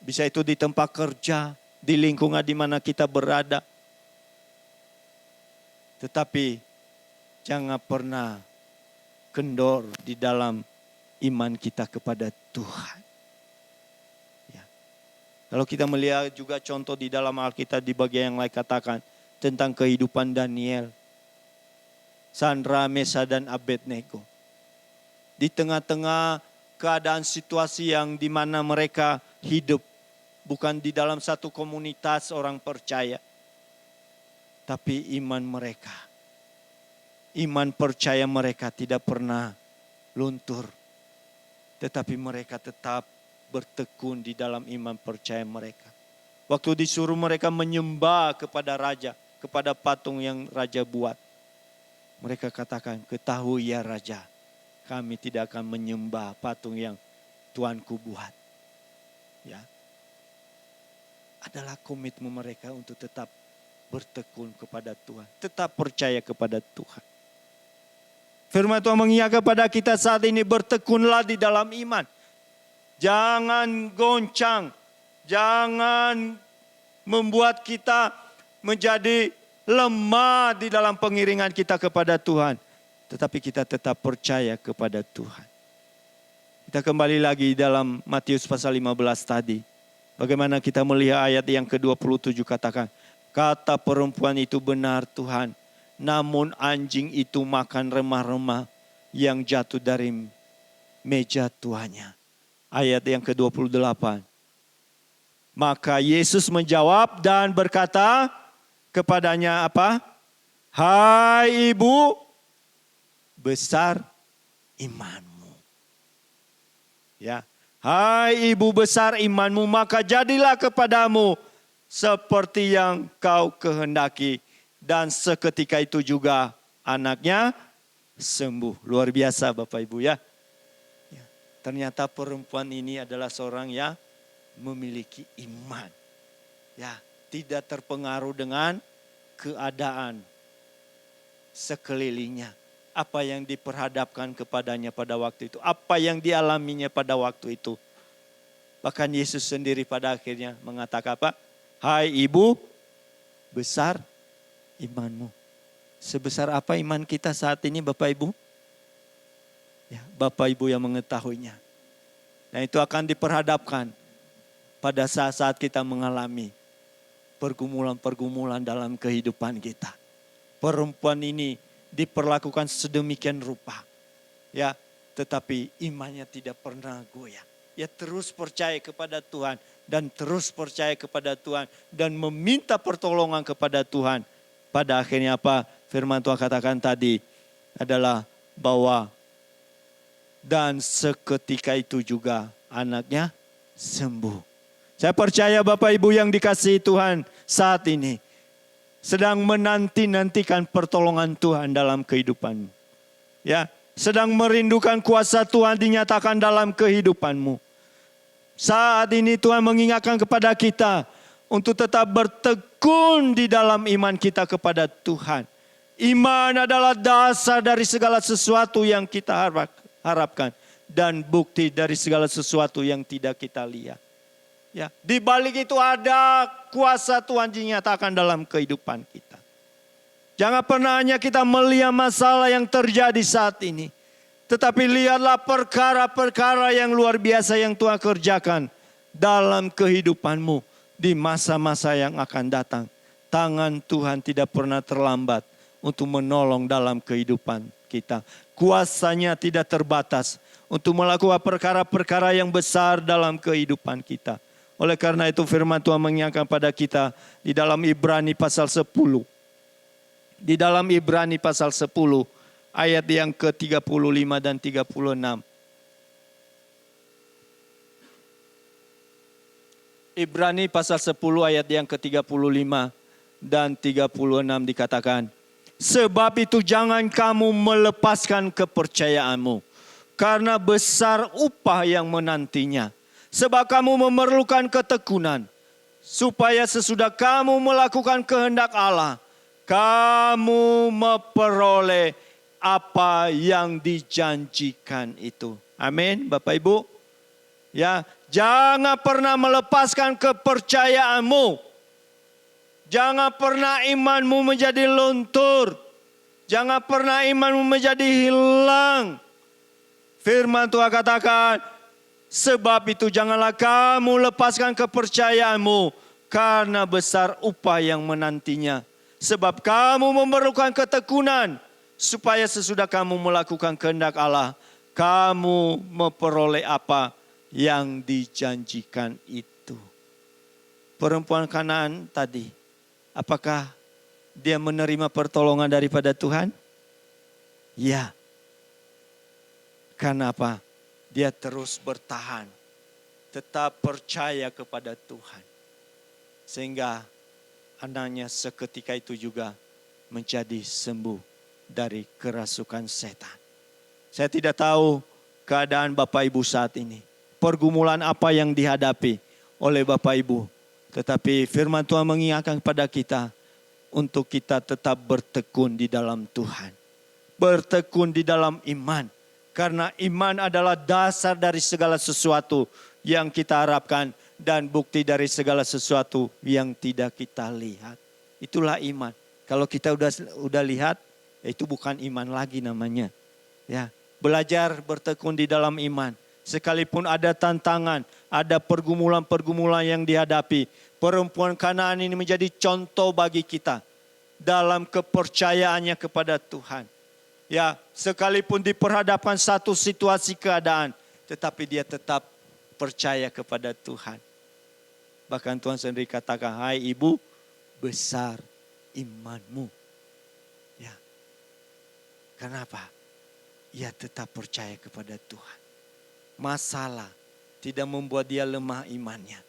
Bisa itu di tempat kerja, di lingkungan di mana kita berada. Tetapi jangan pernah kendor di dalam iman kita kepada Tuhan. Ya. Kalau kita melihat juga contoh di dalam Alkitab di bagian yang lain katakan tentang kehidupan Daniel, Sandra, Mesa dan Abednego. Di tengah-tengah keadaan situasi yang di mana mereka hidup bukan di dalam satu komunitas orang percaya, tapi iman mereka, iman percaya mereka tidak pernah luntur, tetapi mereka tetap bertekun di dalam iman percaya mereka. Waktu disuruh mereka menyembah kepada raja, kepada patung yang raja buat, mereka katakan, ketahui ya raja, kami tidak akan menyembah patung yang Tuanku buat. Ya, adalah komitmen mereka untuk tetap bertekun kepada Tuhan, tetap percaya kepada Tuhan. Firman Tuhan mengingatkan kepada kita saat ini, bertekunlah di dalam iman. Jangan goncang, jangan membuat kita menjadi lemah di dalam pengiringan kita kepada Tuhan. Tetapi kita tetap percaya kepada Tuhan. Kita kembali lagi dalam Matius pasal 15 tadi. Bagaimana kita melihat ayat yang ke-27 katakan, kata perempuan itu benar Tuhan, namun anjing itu makan remah-remah yang jatuh dari meja tuannya. Ayat yang ke-28. Maka Yesus menjawab dan berkata kepadanya apa? Hai ibu, besar imanmu. Ya, hai ibu besar imanmu, maka jadilah kepadamu seperti yang kau kehendaki. Dan seketika itu juga anaknya sembuh. Luar biasa Bapak Ibu ya. Ternyata perempuan ini adalah seorang yang memiliki iman. Ya, tidak terpengaruh dengan keadaan sekelilingnya. Apa yang diperhadapkan kepadanya pada waktu itu. Apa yang dialaminya pada waktu itu. Bahkan Yesus sendiri pada akhirnya mengatakan apa? Hai ibu, besar imanmu. Sebesar apa iman kita saat ini Bapak Ibu? Ya, Bapak Ibu yang mengetahuinya. Nah itu akan diperhadapkan pada saat-saat kita mengalami pergumulan-pergumulan dalam kehidupan kita. Perempuan ini diperlakukan sedemikian rupa. Ya, tetapi imannya tidak pernah goyah. Ya terus percaya kepada Tuhan dan terus percaya kepada Tuhan dan meminta pertolongan kepada Tuhan. Pada akhirnya apa? Firman Tuhan katakan tadi adalah bahwa dan seketika itu juga anaknya sembuh. Saya percaya Bapak Ibu yang dikasihi Tuhan saat ini sedang menanti-nantikan pertolongan Tuhan dalam kehidupanmu. Ya, sedang merindukan kuasa Tuhan dinyatakan dalam kehidupanmu. Saat ini Tuhan mengingatkan kepada kita untuk tetap bertekun di dalam iman kita kepada Tuhan. Iman adalah dasar dari segala sesuatu yang kita harapkan dan bukti dari segala sesuatu yang tidak kita lihat. Ya, di balik itu ada kuasa Tuhan dinyatakan dalam kehidupan kita. Jangan pernah hanya kita melihat masalah yang terjadi saat ini, tetapi lihatlah perkara-perkara yang luar biasa yang Tuhan kerjakan dalam kehidupanmu di masa-masa yang akan datang. Tangan Tuhan tidak pernah terlambat untuk menolong dalam kehidupan kita. Kuasanya tidak terbatas untuk melakukan perkara-perkara yang besar dalam kehidupan kita. Oleh karena itu firman Tuhan mengingatkan pada kita di dalam Ibrani pasal 10. Di dalam Ibrani pasal 10 ayat yang ke-35 dan 36. Ibrani pasal 10 ayat yang ke-35 dan 36 dikatakan. Sebab itu jangan kamu melepaskan kepercayaanmu, karena besar upah yang menantinya. Sebab kamu memerlukan ketekunan, supaya sesudah kamu melakukan kehendak Allah, kamu memperoleh apa yang dijanjikan itu. Amin Bapak Ibu. Ya, jangan pernah melepaskan kepercayaanmu. Jangan pernah imanmu menjadi luntur. Jangan pernah imanmu menjadi hilang. Firman Tuhan katakan, sebab itu janganlah kamu lepaskan kepercayaanmu, karena besar upah yang menantinya. Sebab kamu memerlukan ketekunan, supaya sesudah kamu melakukan kehendak Allah, kamu memperoleh apa yang dijanjikan itu. Perempuan Kanaan tadi, apakah dia menerima pertolongan daripada Tuhan? Ya. Karena apa? Dia terus bertahan, tetap percaya kepada Tuhan. Sehingga anaknya seketika itu juga menjadi sembuh dari kerasukan setan. Saya tidak tahu keadaan Bapak Ibu saat ini. Pergumulan apa yang dihadapi oleh Bapak Ibu. Tetapi firman Tuhan mengingatkan kepada kita untuk kita tetap bertekun di dalam Tuhan. Bertekun di dalam iman. Karena iman adalah dasar dari segala sesuatu yang kita harapkan dan bukti dari segala sesuatu yang tidak kita lihat. Itulah iman. Kalau kita udah lihat, itu bukan iman lagi namanya. Ya, belajar bertekun di dalam iman. Sekalipun ada tantangan, ada pergumulan-pergumulan yang dihadapi, perempuan Kanaan ini menjadi contoh bagi kita dalam kepercayaannya kepada Tuhan. Ya, sekalipun diperhadapkan satu situasi keadaan, tetapi dia tetap percaya kepada Tuhan. Bahkan Tuhan sendiri katakan, hai ibu, besar imanmu. Ya, kenapa? Ia tetap percaya kepada Tuhan. Masalah tidak membuat dia lemah imannya.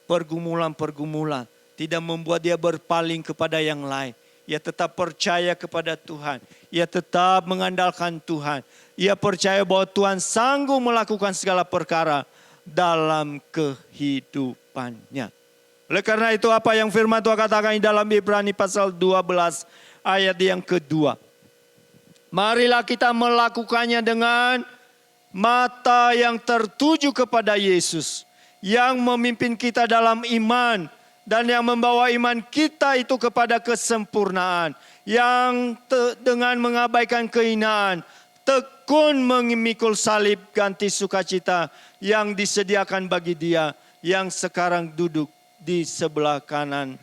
Pergumulan-pergumulan tidak membuat dia berpaling kepada yang lain. Ia tetap percaya kepada Tuhan. Ia tetap mengandalkan Tuhan. Ia percaya bahwa Tuhan sanggup melakukan segala perkara dalam kehidupannya. Oleh karena itu apa yang firman Tuhan katakan dalam Ibrani pasal 12 ayat yang kedua. Marilah kita melakukannya dengan mata yang tertuju kepada Yesus. Yang memimpin kita dalam iman. Dan yang membawa iman kita itu kepada kesempurnaan. Yang dengan mengabaikan kehinaan. Tekun memikul salib ganti sukacita. Yang disediakan bagi dia. Yang sekarang duduk di sebelah kanan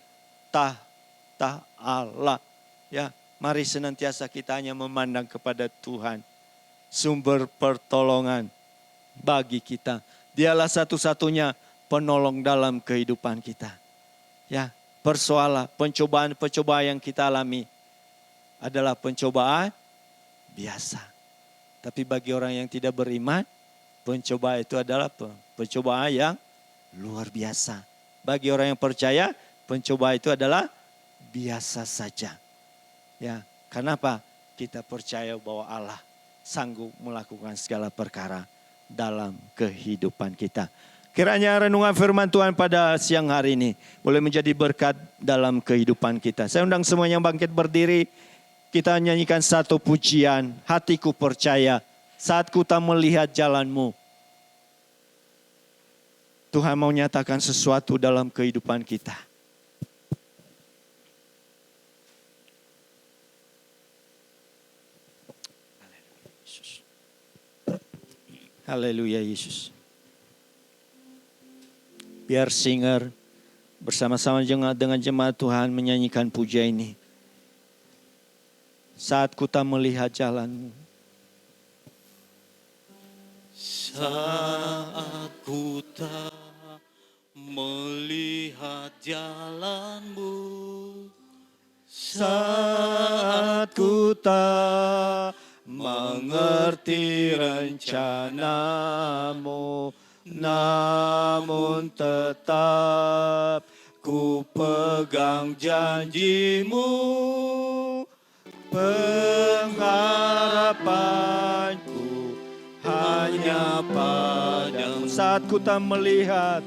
tahta Allah. Ya, mari senantiasa kita hanya memandang kepada Tuhan. Sumber pertolongan bagi kita. Dialah satu-satunya penolong dalam kehidupan kita. Ya, persoalan, pencobaan yang kita alami adalah pencobaan biasa. Tapi bagi orang yang tidak beriman, pencobaan itu adalah pencobaan yang luar biasa. Bagi orang yang percaya, pencobaan itu adalah biasa saja. Ya, kenapa? Kita percaya bahwa Allah sanggup melakukan segala perkara dalam kehidupan kita. Kiranya renungan firman Tuhan pada siang hari ini boleh menjadi berkat dalam kehidupan kita. Saya undang semuanya bangkit berdiri. Kita nyanyikan satu pujian, hatiku percaya saat ku tak melihat jalanmu. Tuhan mau nyatakan sesuatu dalam kehidupan kita. Haleluya Yesus. Biar singer bersama-sama dengan jemaat Tuhan menyanyikan puja ini. Saat ku tak melihat jalanmu. Saat ku tak melihat jalanmu, Saat ku tak mengerti rencanamu, namun tetap ku pegang janjimu. Pengharapanku hanya padamu. Saat ku tak melihat,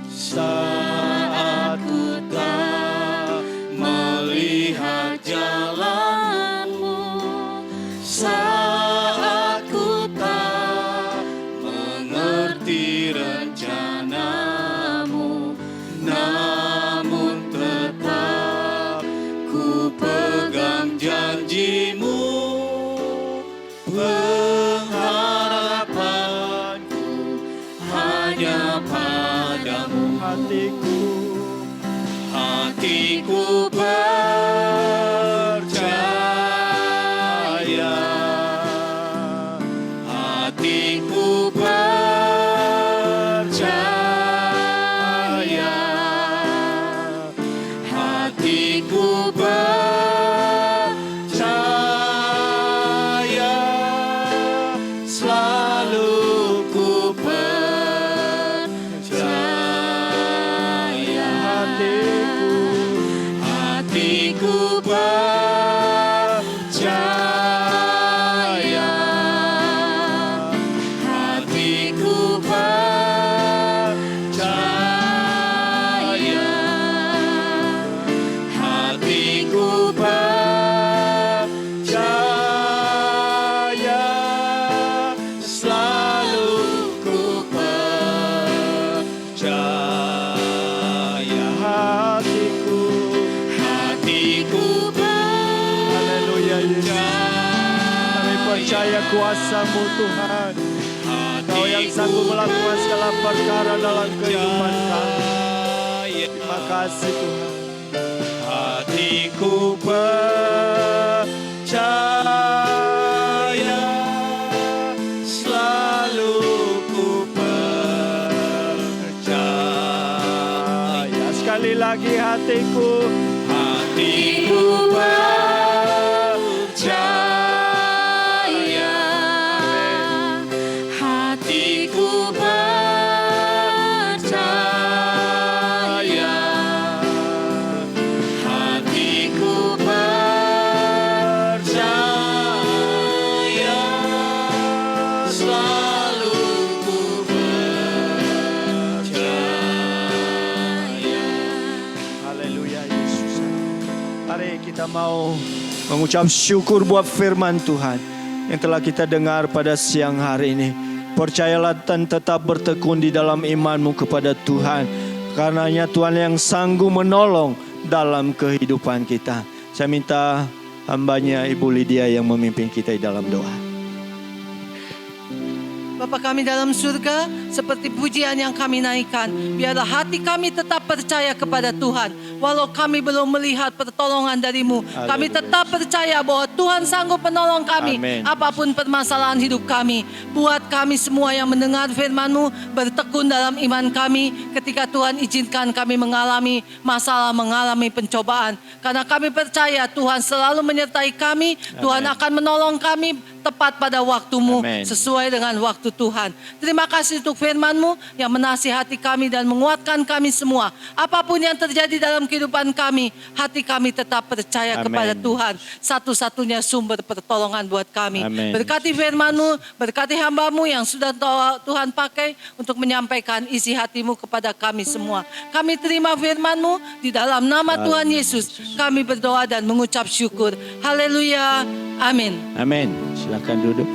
saat ku tak melihat jalanmu, saat ku pengharapanku hanya padamu. Hatiku percaya, hatiku percaya, hatiku percaya, selalu ku percaya. Hatiku percaya, hatiku percaya, hatiku percaya, selalu ku percaya. Hatiku Haleluya Yesus. Kami percaya kuasa-Mu Tuhan. Kau yang sanggup melakukan segala perkara dalam kehidupan kami. Terima kasih Tuhan. Hatiku percaya, selalu ku percaya. Sekali lagi hatiku percaya, hatiku percaya, hatiku percaya, selalu ku percaya. Haleluya Yesus. Mari kita mau mengucap syukur buat firman Tuhan yang telah kita dengar pada siang hari ini. Percayalah dan tetap bertekun di dalam imanmu kepada Tuhan. Karenanya Tuhan yang sanggup menolong dalam kehidupan kita. Saya minta hambanya Ibu Lydia yang memimpin kita di dalam doa. Bapa kami dalam surga, seperti pujian yang kami naikkan, biarlah hati kami tetap percaya kepada Tuhan. Walau kami belum melihat pertolongan dari-Mu, kami tetap percaya bahwa Tuhan sanggup menolong kami. Amin. Apapun permasalahan hidup kami, buat kami semua yang mendengar firman-Mu bertekun dalam iman kami ketika Tuhan izinkan kami mengalami masalah, mengalami pencobaan. Karena kami percaya Tuhan selalu menyertai kami, Tuhan akan menolong kami tepat pada waktu-Mu, Amin. sesuai dengan waktu Tuhan. Terima kasih untuk firman-Mu yang menasihati kami dan menguatkan kami semua. Apapun yang terjadi dalam kehidupan kami, hati kami tetap percaya Amin. kepada Tuhan. Satu-satunya sumber pertolongan buat kami. Amin. Berkati firman-Mu, berkati hamba-Mu yang sudah Tuhan pakai untuk menyampaikan isi hati-Mu kepada kami semua. Kami terima firman-Mu di dalam nama Tuhan Yesus. Kami berdoa dan mengucap syukur. Haleluya. Amin. Amin. Silakan duduk.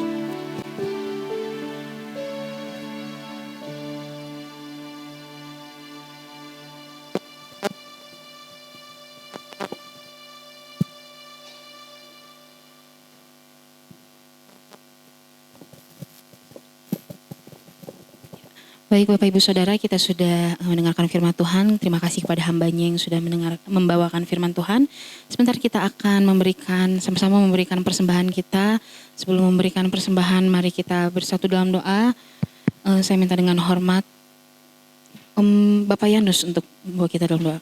Baik Bapak Ibu Saudara, kita sudah mendengarkan firman Tuhan. Terima kasih kepada hambanya yang sudah membawakan firman Tuhan. Sebentar kita akan sama-sama memberikan persembahan kita. Sebelum memberikan persembahan, mari kita bersatu dalam doa. Saya minta dengan hormat Om Bapak Yanus untuk membawa kita dalam doa.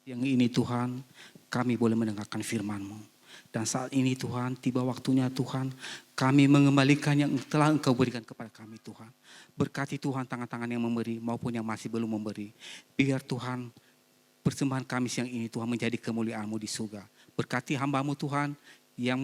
Yang ini Tuhan, kami boleh mendengarkan firman-Mu. Dan saat ini Tuhan, tiba waktunya Tuhan, kami mengembalikan yang telah Engkau berikan kepada kami Tuhan. Berkati Tuhan tangan-tangan yang memberi maupun yang masih belum memberi. Biar Tuhan, persembahan kami siang ini Tuhan menjadi kemuliaan-Mu di surga. Berkati hamba-Mu Tuhan yang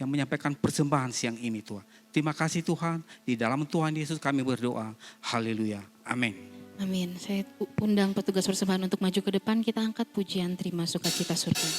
menyampaikan persembahan siang ini Tuhan. Terima kasih Tuhan, di dalam Tuhan Yesus kami berdoa. Haleluya. Amin. Amin. Saya undang petugas persembahan untuk maju ke depan. Kita angkat pujian terima sukacita surga.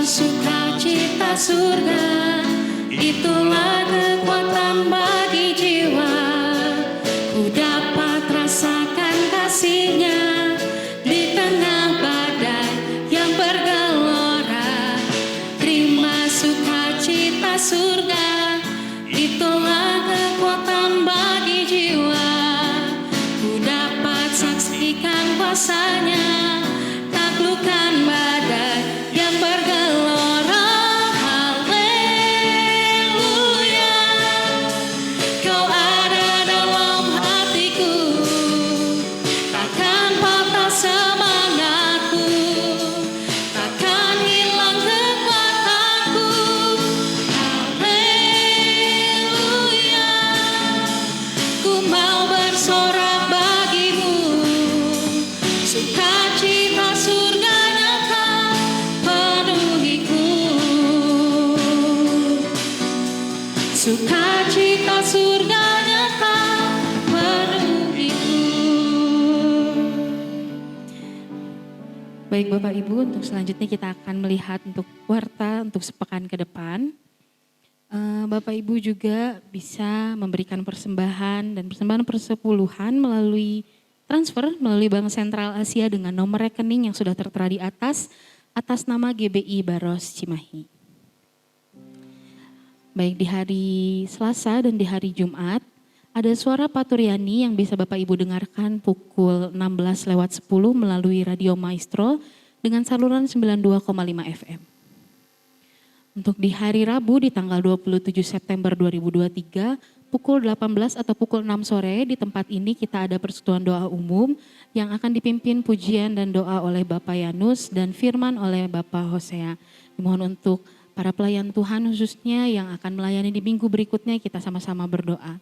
sukacita surga, itulah kekuatan bagi jiwa. Ku dapat rasakan kasih-Nya di tengah badai yang bergelora. Terima sukacita surga, itulah kekuatan bagi jiwa. Ku dapat saksikan kuasa-Nya, taklukkan badai yang bergelora. Haleluya, Kau ada dalam hatiku, takkan patah semangatku, takkan hilang kekuatanku. Haleluya, ku mau bersorak bagimu, sukacita surga nyata penuhiku. Sukacita surga nyata penuhiku. Baik Bapak Ibu, untuk selanjutnya kita akan melihat untuk warta untuk sepekan ke depan. Bapak Ibu juga bisa memberikan persembahan dan persembahan persepuluhan melalui transfer melalui Bank Sentral Asia dengan nomor rekening yang sudah tertera di atas nama GBI Baros Cimahi. Baik di hari Selasa dan di hari Jumat ada suara Paturiani yang bisa Bapak Ibu dengarkan pukul 16:10 melalui Radio Maestro dengan saluran 92,5 FM. Untuk di hari Rabu di tanggal 27 September 2023 pukul 18 atau pukul 6 sore di tempat ini kita ada persekutuan doa umum yang akan dipimpin pujian dan doa oleh Bapak Yanus dan firman oleh Bapak Hosea. Dimohon untuk para pelayan Tuhan khususnya yang akan melayani di minggu berikutnya kita sama-sama berdoa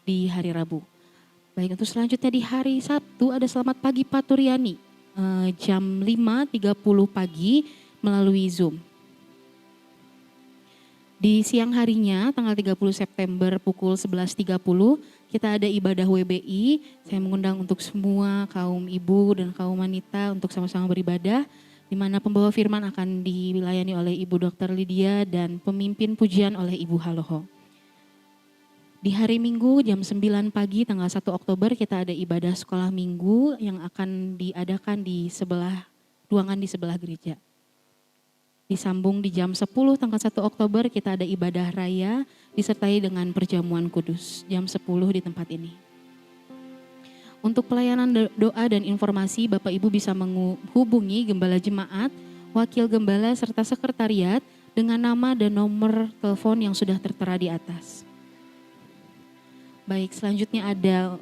di hari Rabu. Baik, untuk selanjutnya di hari Sabtu ada Selamat Pagi Paturiani jam 5.30 pagi melalui Zoom. Di siang harinya tanggal 30 September pukul 11.30 kita ada ibadah WBI. Saya mengundang untuk semua kaum ibu dan kaum wanita untuk sama-sama beribadah, di mana pembawa firman akan dilayani oleh Ibu Dr. Lydia dan pemimpin pujian oleh Ibu Haloho. Di hari Minggu jam 9 pagi tanggal 1 Oktober kita ada ibadah sekolah minggu yang akan diadakan di ruangan di sebelah gereja. Disambung di jam 10 tanggal 1 Oktober kita ada ibadah raya disertai dengan perjamuan kudus jam 10 di tempat ini. Untuk pelayanan doa dan informasi Bapak Ibu bisa menghubungi Gembala Jemaat, Wakil Gembala serta Sekretariat dengan nama dan nomor telepon yang sudah tertera di atas. Baik, selanjutnya ada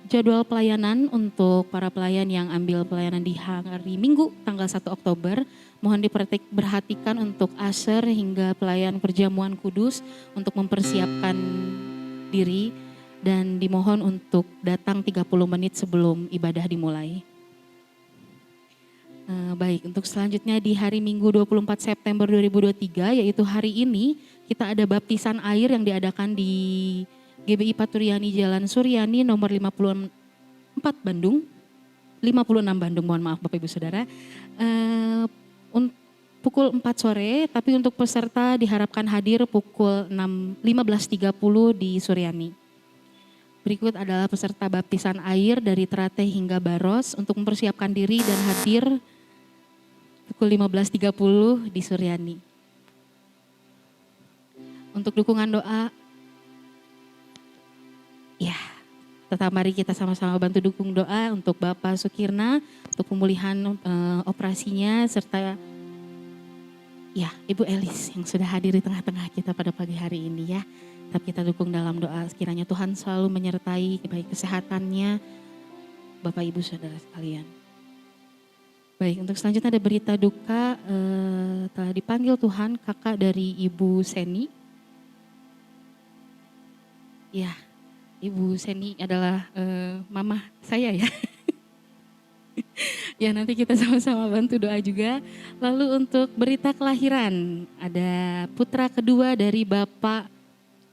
jadwal pelayanan untuk para pelayan yang ambil pelayanan di hari Minggu tanggal 1 Oktober. Mohon diperhatikan untuk asar hingga pelayan perjamuan kudus untuk mempersiapkan diri dan dimohon untuk datang 30 menit sebelum ibadah dimulai. Baik, untuk selanjutnya di hari Minggu 24 September 2023 yaitu hari ini kita ada baptisan air yang diadakan di GBI Paturiani Jalan Suryani nomor 56 Bandung, mohon maaf Bapak Ibu Saudara. Pukul 4 sore, tapi untuk peserta diharapkan hadir pukul 15.30 di Suryani. Berikut adalah peserta baptisan air dari Trate hingga Baros untuk mempersiapkan diri dan hadir pukul 15.30 di Suryani. Untuk dukungan doa, ya, tetap mari kita sama-sama bantu dukung doa untuk Bapak Sukirna, untuk pemulihan operasinya, serta ya Ibu Elis yang sudah hadir di tengah-tengah kita pada pagi hari ini ya. Tetap kita dukung dalam doa, sekiranya Tuhan selalu menyertai baik kesehatannya Bapak Ibu Saudara sekalian. Baik, untuk selanjutnya ada berita duka, telah dipanggil Tuhan kakak dari Ibu Seni. Ya, Ibu Seni adalah mama saya ya. Ya nanti kita sama-sama bantu doa juga. Lalu untuk berita kelahiran ada putra kedua dari Bapak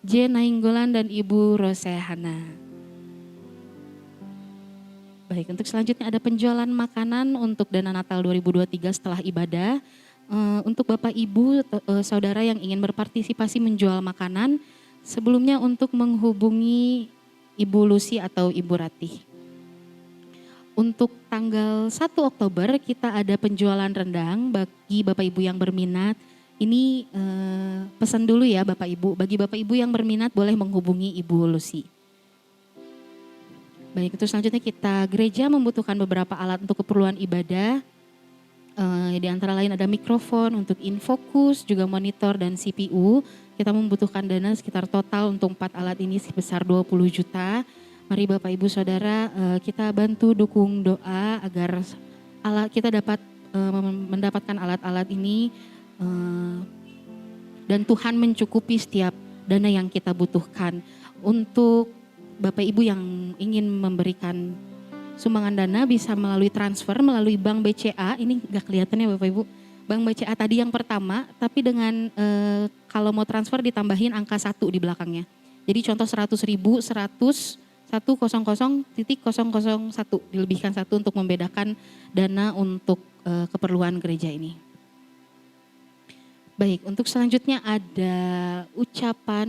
J. Nainggolan dan Ibu Rosehana. Baik, untuk selanjutnya ada penjualan makanan untuk Dana Natal 2023 setelah ibadah. untuk Bapak Ibu saudara yang ingin berpartisipasi menjual makanan, sebelumnya untuk menghubungi Ibu Lucy atau Ibu Ratih. Untuk tanggal 1 Oktober kita ada penjualan rendang bagi Bapak Ibu yang berminat. Ini pesan dulu ya Bapak Ibu, bagi Bapak Ibu yang berminat boleh menghubungi Ibu Lucy. Baik, itu selanjutnya kita gereja membutuhkan beberapa alat untuk keperluan ibadah. Di antara lain ada mikrofon untuk infocus, juga monitor dan CPU. Kita membutuhkan dana sekitar total untuk 4 alat ini sebesar 20 juta. Mari Bapak Ibu Saudara kita bantu dukung doa agar kita dapat mendapatkan alat-alat ini dan Tuhan mencukupi setiap dana yang kita butuhkan. Untuk Bapak Ibu yang ingin memberikan sumbangan dana bisa melalui transfer melalui Bank BCA. Ini nggak kelihatan ya Bapak Ibu. Bank BCA tadi yang pertama, tapi dengan kalau mau transfer ditambahin angka 1 di belakangnya. Jadi contoh 100.000, 100.000.001 dilebihkan 1 untuk membedakan dana untuk keperluan gereja ini. Baik, untuk selanjutnya ada ucapan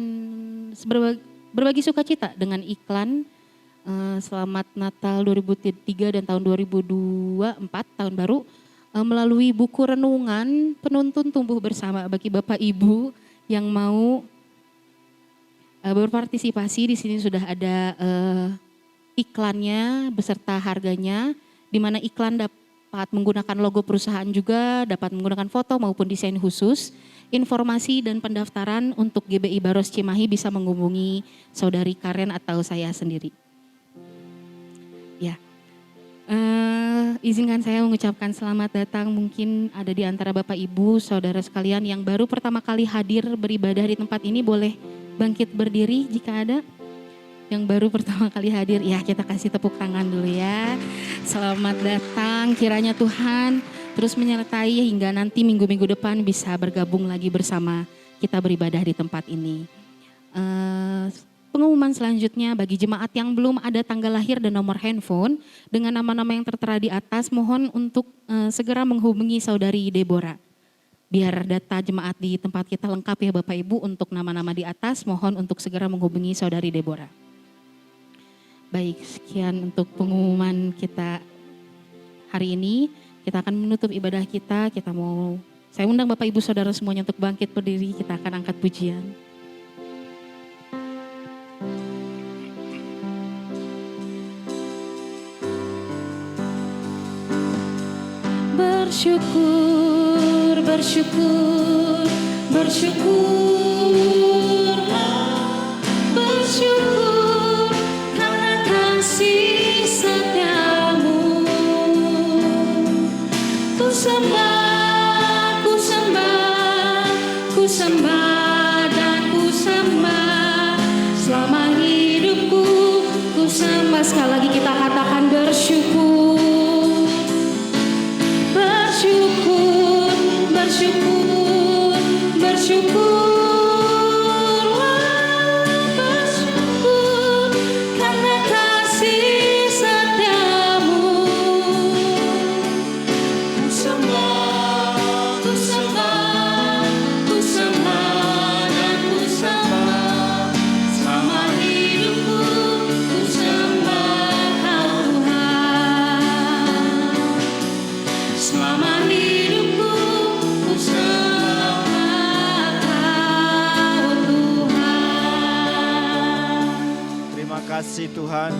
berbagi sukacita dengan iklan Selamat Natal 2003 dan tahun 2024 tahun baru melalui buku renungan penuntun tumbuh bersama bagi Bapak Ibu yang mau berpartisipasi. Di sini sudah ada iklannya beserta harganya, di mana iklan dapat menggunakan logo perusahaan juga, dapat menggunakan foto maupun desain khusus. Informasi dan pendaftaran untuk GBI Baros Cimahi bisa menghubungi Saudari Karen atau saya sendiri. Ya, izinkan saya mengucapkan selamat datang. Mungkin ada di antara Bapak Ibu saudara sekalian yang baru pertama kali hadir beribadah di tempat ini, boleh bangkit berdiri jika ada yang baru pertama kali hadir. Ya, kita kasih tepuk tangan dulu ya. Selamat datang, kiranya Tuhan terus menyertai hingga nanti minggu-minggu depan bisa bergabung lagi bersama kita beribadah di tempat ini. Pengumuman selanjutnya bagi jemaat yang belum ada tanggal lahir dan nomor handphone dengan nama-nama yang tertera di atas, mohon untuk segera menghubungi Saudari Deborah. Biar data jemaat di tempat kita lengkap ya Bapak Ibu. Untuk nama-nama di atas mohon untuk segera menghubungi Saudari Deborah. Baik, sekian untuk pengumuman kita hari ini. Kita akan menutup ibadah kita. Saya undang Bapak Ibu Saudara semuanya untuk bangkit berdiri. Kita akan angkat pujian. Bersyukur, bersyukur, bersyukurlah, bersyukur karena kasih setiamu. Ku sembah, ku sembah, ku sembah dan ku sembah selama hidupku. Ku sembah, sekali lagi kita katakan bersyukur. Bersyukur, bersyukur, bersyukurlah, bersyukur karena kasih setiamu. Ku sembah, ku sembah, ku sembah dan ku sembah selama hidupku. Ku sembah Kau Tuhan. Selama hidupku ku sembah Kau Tuhan. Terima kasih Tuhan.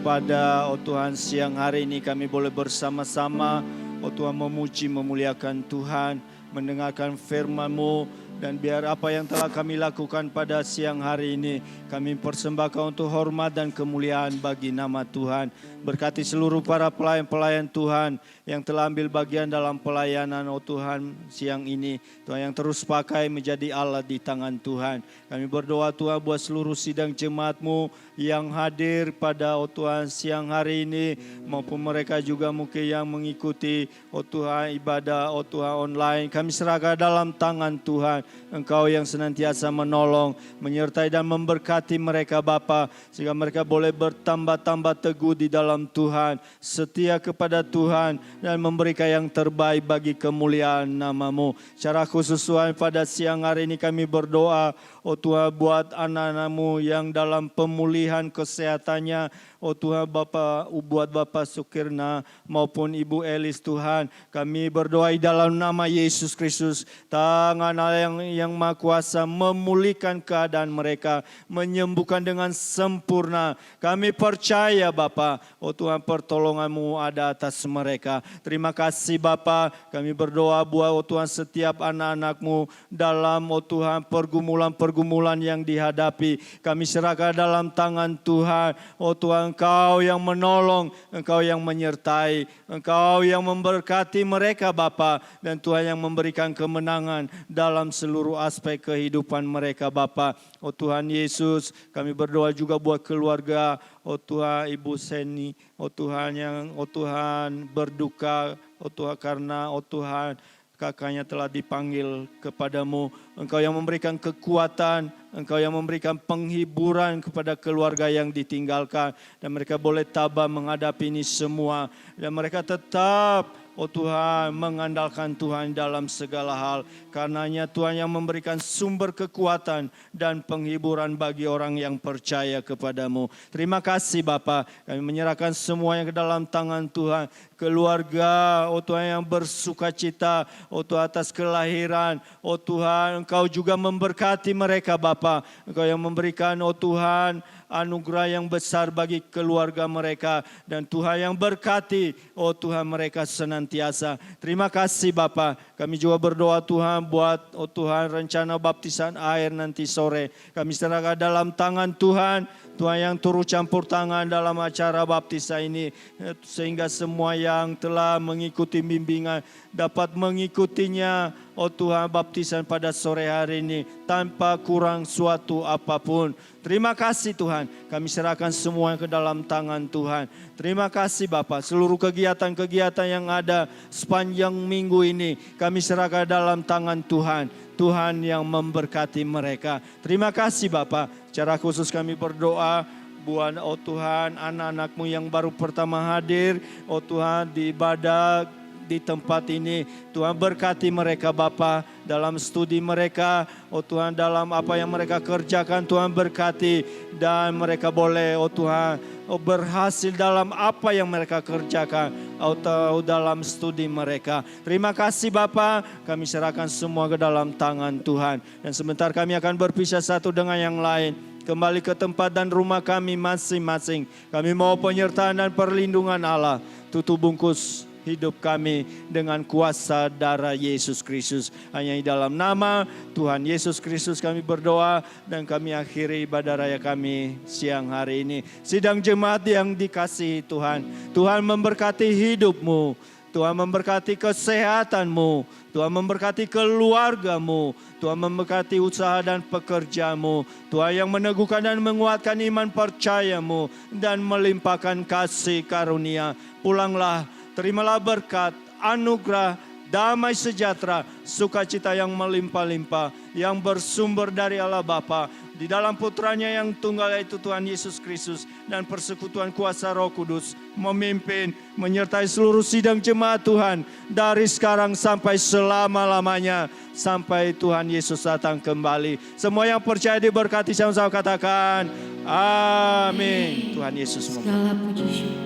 Pada Tuhan siang hari ini kami boleh bersama-sama Tuhan memuji memuliakan Tuhan, mendengarkan firman-Mu, dan biar apa yang telah kami lakukan pada siang hari ini kami persembahkan untuk hormat dan kemuliaan bagi nama Tuhan. Berkati seluruh para pelayan-pelayan Tuhan yang telah ambil bagian dalam pelayanan Tuhan siang ini. Tuhan yang terus pakai menjadi alat di tangan Tuhan. Kami berdoa Tuhan buat seluruh sidang jemaat-Mu yang hadir pada Tuhan siang hari ini, maupun mereka juga mungkin yang mengikuti Tuhan ibadah Tuhan online. Kami serahkan dalam tangan Tuhan. Engkau yang senantiasa menolong, menyertai dan memberkati mereka Bapa, sehingga mereka boleh bertambah-tambah teguh di dalam Tuhan, setia kepada Tuhan dan memberikan yang terbaik bagi kemuliaan nama-Mu. Secara khusus Tuhan, pada siang hari ini kami berdoa, oh Tuhan, buat anak-anak-Mu yang dalam pemulihan kesehatannya, oh Tuhan, buat Bapak Sukirna maupun Ibu Elis Tuhan, kami berdoa di dalam nama Yesus Kristus, tangan Allah yang Maha Kuasa memulihkan keadaan mereka, menyembuhkan dengan sempurna. Kami percaya Bapa, oh Tuhan, pertolongan-Mu ada atas mereka. Terima kasih Bapa, kami berdoa buat oh Tuhan setiap anak-anak-Mu dalam oh Tuhan pergumulan-pergumulan yang dihadapi. Kami serahkan dalam tangan Tuhan, oh Tuhan, Engkau yang menolong, Engkau yang menyertai, Engkau yang memberkati mereka Bapa, dan Tuhan yang memberikan kemenangan dalam seluruh aspek kehidupan mereka Bapa. Oh Tuhan Yesus, kami berdoa juga buat keluarga oh Tuhan Ibu Seni, oh Tuhan yang oh Tuhan berduka, oh Tuhan karena oh Tuhan kakaknya telah dipanggil kepadamu. Engkau yang memberikan kekuatan, Engkau yang memberikan penghiburan kepada keluarga yang ditinggalkan. Dan mereka boleh tabah menghadapi ini semua. Dan mereka tetap, oh Tuhan, mengandalkan Tuhan dalam segala hal. Karenanya Tuhan yang memberikan sumber kekuatan dan penghiburan bagi orang yang percaya kepadamu. Terima kasih Bapa, kami menyerahkan semuanya ke dalam tangan Tuhan. Keluarga, oh Tuhan, yang bersuka cita, oh Tuhan, atas kelahiran, oh Tuhan, Engkau juga memberkati mereka Bapa. Engkau yang memberikan, oh Tuhan, anugerah yang besar bagi keluarga mereka, dan Tuhan yang berkati, oh Tuhan, mereka senantiasa. Terima kasih Bapa. Kami juga berdoa Tuhan buat, oh Tuhan, rencana baptisan air nanti sore. Kami serahkan dalam tangan Tuhan. Tuhan yang turut campur tangan dalam acara baptisan ini, sehingga semua yang telah mengikuti bimbingan dapat mengikutinya, oh Tuhan, baptisan pada sore hari ini tanpa kurang suatu apapun. Terima kasih Tuhan, kami serahkan semua ke dalam tangan Tuhan. Terima kasih Bapa, seluruh kegiatan-kegiatan yang ada sepanjang minggu ini kami serahkan dalam tangan Tuhan. Tuhan yang memberkati mereka. Terima kasih Bapa. Secara khusus kami berdoa buat oh Tuhan anak-anak-Mu yang baru pertama hadir, oh Tuhan, di ibadah di tempat ini. Tuhan berkati mereka Bapa dalam studi mereka, oh Tuhan, dalam apa yang mereka kerjakan Tuhan berkati, dan mereka boleh oh Tuhan berhasil dalam apa yang mereka kerjakan atau dalam studi mereka. Terima kasih Bapa, kami serahkan semua ke dalam tangan Tuhan. Dan sebentar kami akan berpisah satu dengan yang lain, kembali ke tempat dan rumah kami masing-masing. Kami mau penyertaan dan perlindungan Allah. Tutup bungkus hidup kami dengan kuasa darah Yesus Kristus. Hanya di dalam nama Tuhan Yesus Kristus kami berdoa, dan kami akhiri ibadah raya kami siang hari ini. Sidang jemaat yang dikasihi Tuhan, Tuhan memberkati hidupmu, Tuhan memberkati kesehatanmu, Tuhan memberkati keluargamu, Tuhan memberkati usaha dan pekerjaanmu. Tuhan yang meneguhkan dan menguatkan iman percayamu dan melimpahkan kasih karunia. Pulanglah, terimalah berkat, anugerah, damai sejahtera, sukacita yang melimpah-limpah, yang bersumber dari Allah Bapa, di dalam putranya yang tunggal yaitu Tuhan Yesus Kristus, dan persekutuan kuasa Roh Kudus memimpin, menyertai seluruh sidang jemaat Tuhan dari sekarang sampai selama-lamanya, sampai Tuhan Yesus datang kembali. Semua yang percaya diberkati, sama-sama katakan amin. Tuhan Yesus memberkati. Segala puji syukur